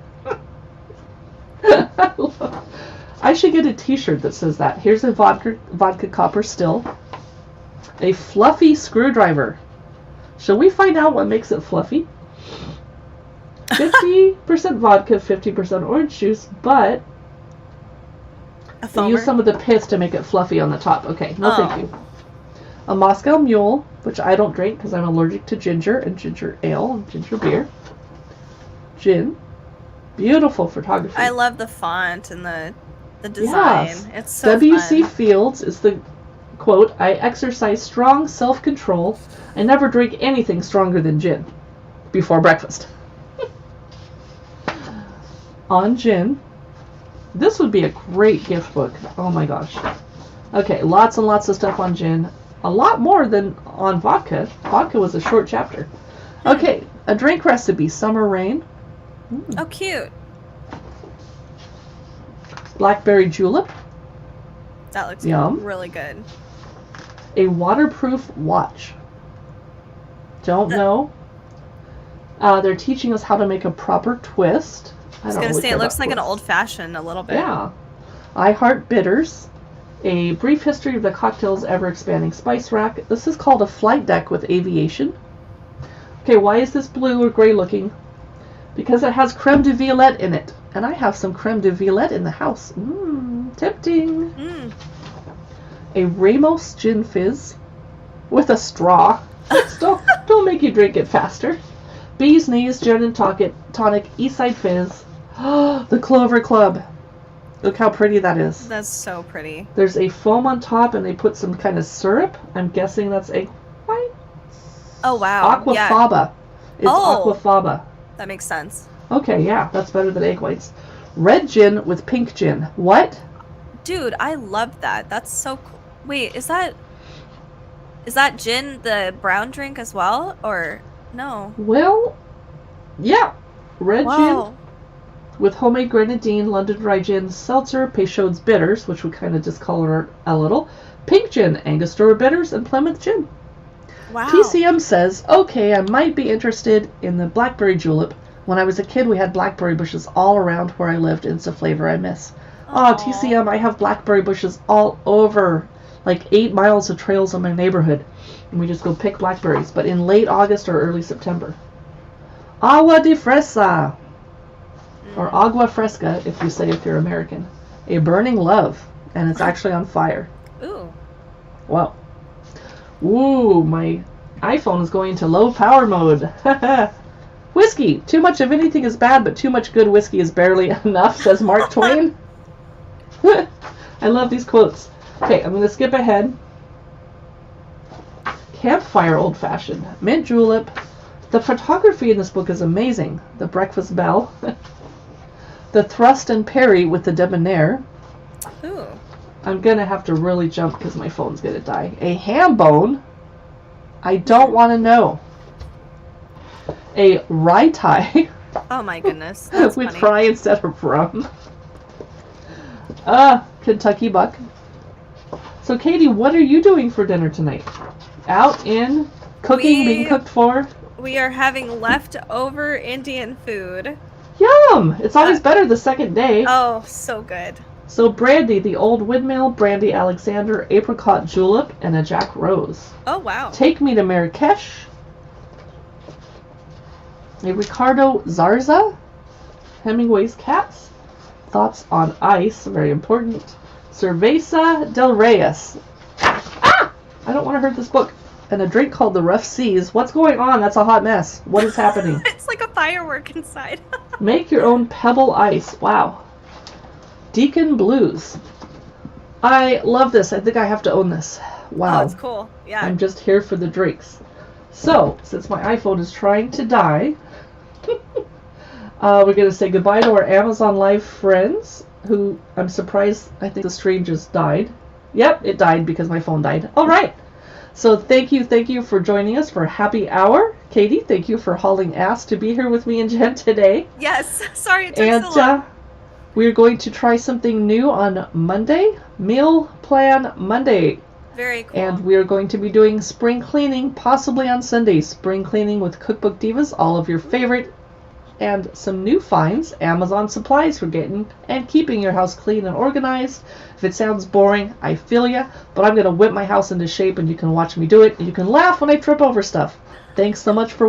I should get a t-shirt that says that. Here's a vodka copper still. A fluffy screwdriver. Shall we find out what makes it fluffy? 50% vodka, 50% orange juice, but they use some of the piss to make it fluffy on the top. Okay, no thank you. A Moscow Mule, which I don't drink because I'm allergic to ginger and ginger ale and ginger beer. Gin. Beautiful photography. I love the font and the design. Yes. It's so W.C. fun. Fields is the quote, I exercise strong self-control. I never drink anything stronger than gin before breakfast. On gin. This would be a great gift book. Oh my gosh. Okay, lots and lots of stuff on gin. A lot more than on vodka. Vodka was a short chapter. Okay, a drink recipe. Summer rain. Oh, cute. Blackberry julep. That looks Yum. Really good. A waterproof watch. Don't know. They're teaching us how to make a proper twist. I was going to say, it looks like an old-fashioned a little bit. Yeah. I Heart Bitters. A brief history of the cocktail's ever-expanding spice rack. This is called a flight deck with aviation. Okay, why is this blue or gray looking? Because it has creme de violette in it. And I have some creme de violette in the house. Tempting. A Ramos Gin Fizz with a straw. Don't make you drink it faster. Bee's Knees Gin and Tonic Eastside Fizz. The Clover Club. Look how pretty that is. That's so pretty. There's a foam on top and they put some kind of syrup. I'm guessing that's egg white. Oh, wow. Aquafaba. Yeah. It's Aquafaba. That makes sense. Okay, yeah, that's better than egg whites. Red gin with pink gin. What? Dude, I love that. That's so cool. Wait, is that gin the brown drink as well? Or no? Well, yeah. Red gin with homemade grenadine, London Dry Gin, seltzer, Peychaud's bitters, which would kind of discolor it a little, pink gin, Angostura bitters, and Plymouth gin. Wow. TCM says, okay, I might be interested in the blackberry julep. When I was a kid, we had blackberry bushes all around where I lived, and it's a flavor I miss. Oh, TCM, I have blackberry bushes all over, like 8 miles of trails in my neighborhood. And we just go pick blackberries, but in late August or early September. Agua de fresa. Or agua fresca, if you're American. A burning love, and it's actually on fire. Ooh. Wow. Ooh, my iPhone is going into low power mode. Whiskey. Too much of anything is bad, but too much good whiskey is barely enough, says Mark Twain. I love these quotes. Okay, I'm going to skip ahead. Campfire Old Fashioned. Mint julep. The photography in this book is amazing. The breakfast bell. The thrust and parry with the debonair. Ooh. I'm going to have to really jump because my phone's going to die. A ham bone. I don't want to know. A rye tie. Oh my goodness. That's with funny. fry instead of rum. Kentucky buck. So Katie, what are you doing for dinner tonight? Out in cooking, being cooked for? We are having leftover Indian food. Yum! It's always better the second day. Oh, so good. So brandy, the old windmill, brandy Alexander, apricot julep, and a Jack Rose. Oh, wow. Take me to Marrakesh. A Ricardo Zarza. Hemingway's Cats. Thoughts on Ice, very important. Cerveza del Reyes. Ah! I don't want to hurt this book. And a drink called the Rough Seas. What's going on? That's a hot mess. What is happening? It's like a firework inside. Make your own pebble ice. Wow. Deacon Blues. I love this. I think I have to own this. Wow. Oh, it's cool. Yeah. I'm just here for the drinks. So, since my iPhone is trying to die, we're going to say goodbye to our Amazon Live friends, who I'm surprised, I think the stream just died. Yep, it died because my phone died. All right. So thank you for joining us for Happy Hour. Katie, thank you for hauling ass to be here with me and Jen today. Yes, sorry it took so long. We're going to try something new on Monday, Meal Plan Monday. Very cool. And we are going to be doing spring cleaning, possibly on Sunday. Spring cleaning with Cookbook Divas, all of your favorite and some new finds, Amazon supplies for getting and keeping your house clean and organized. If it sounds boring, I feel ya, but I'm going to whip my house into shape and you can watch me do it. And you can laugh when I trip over stuff. Thanks so much for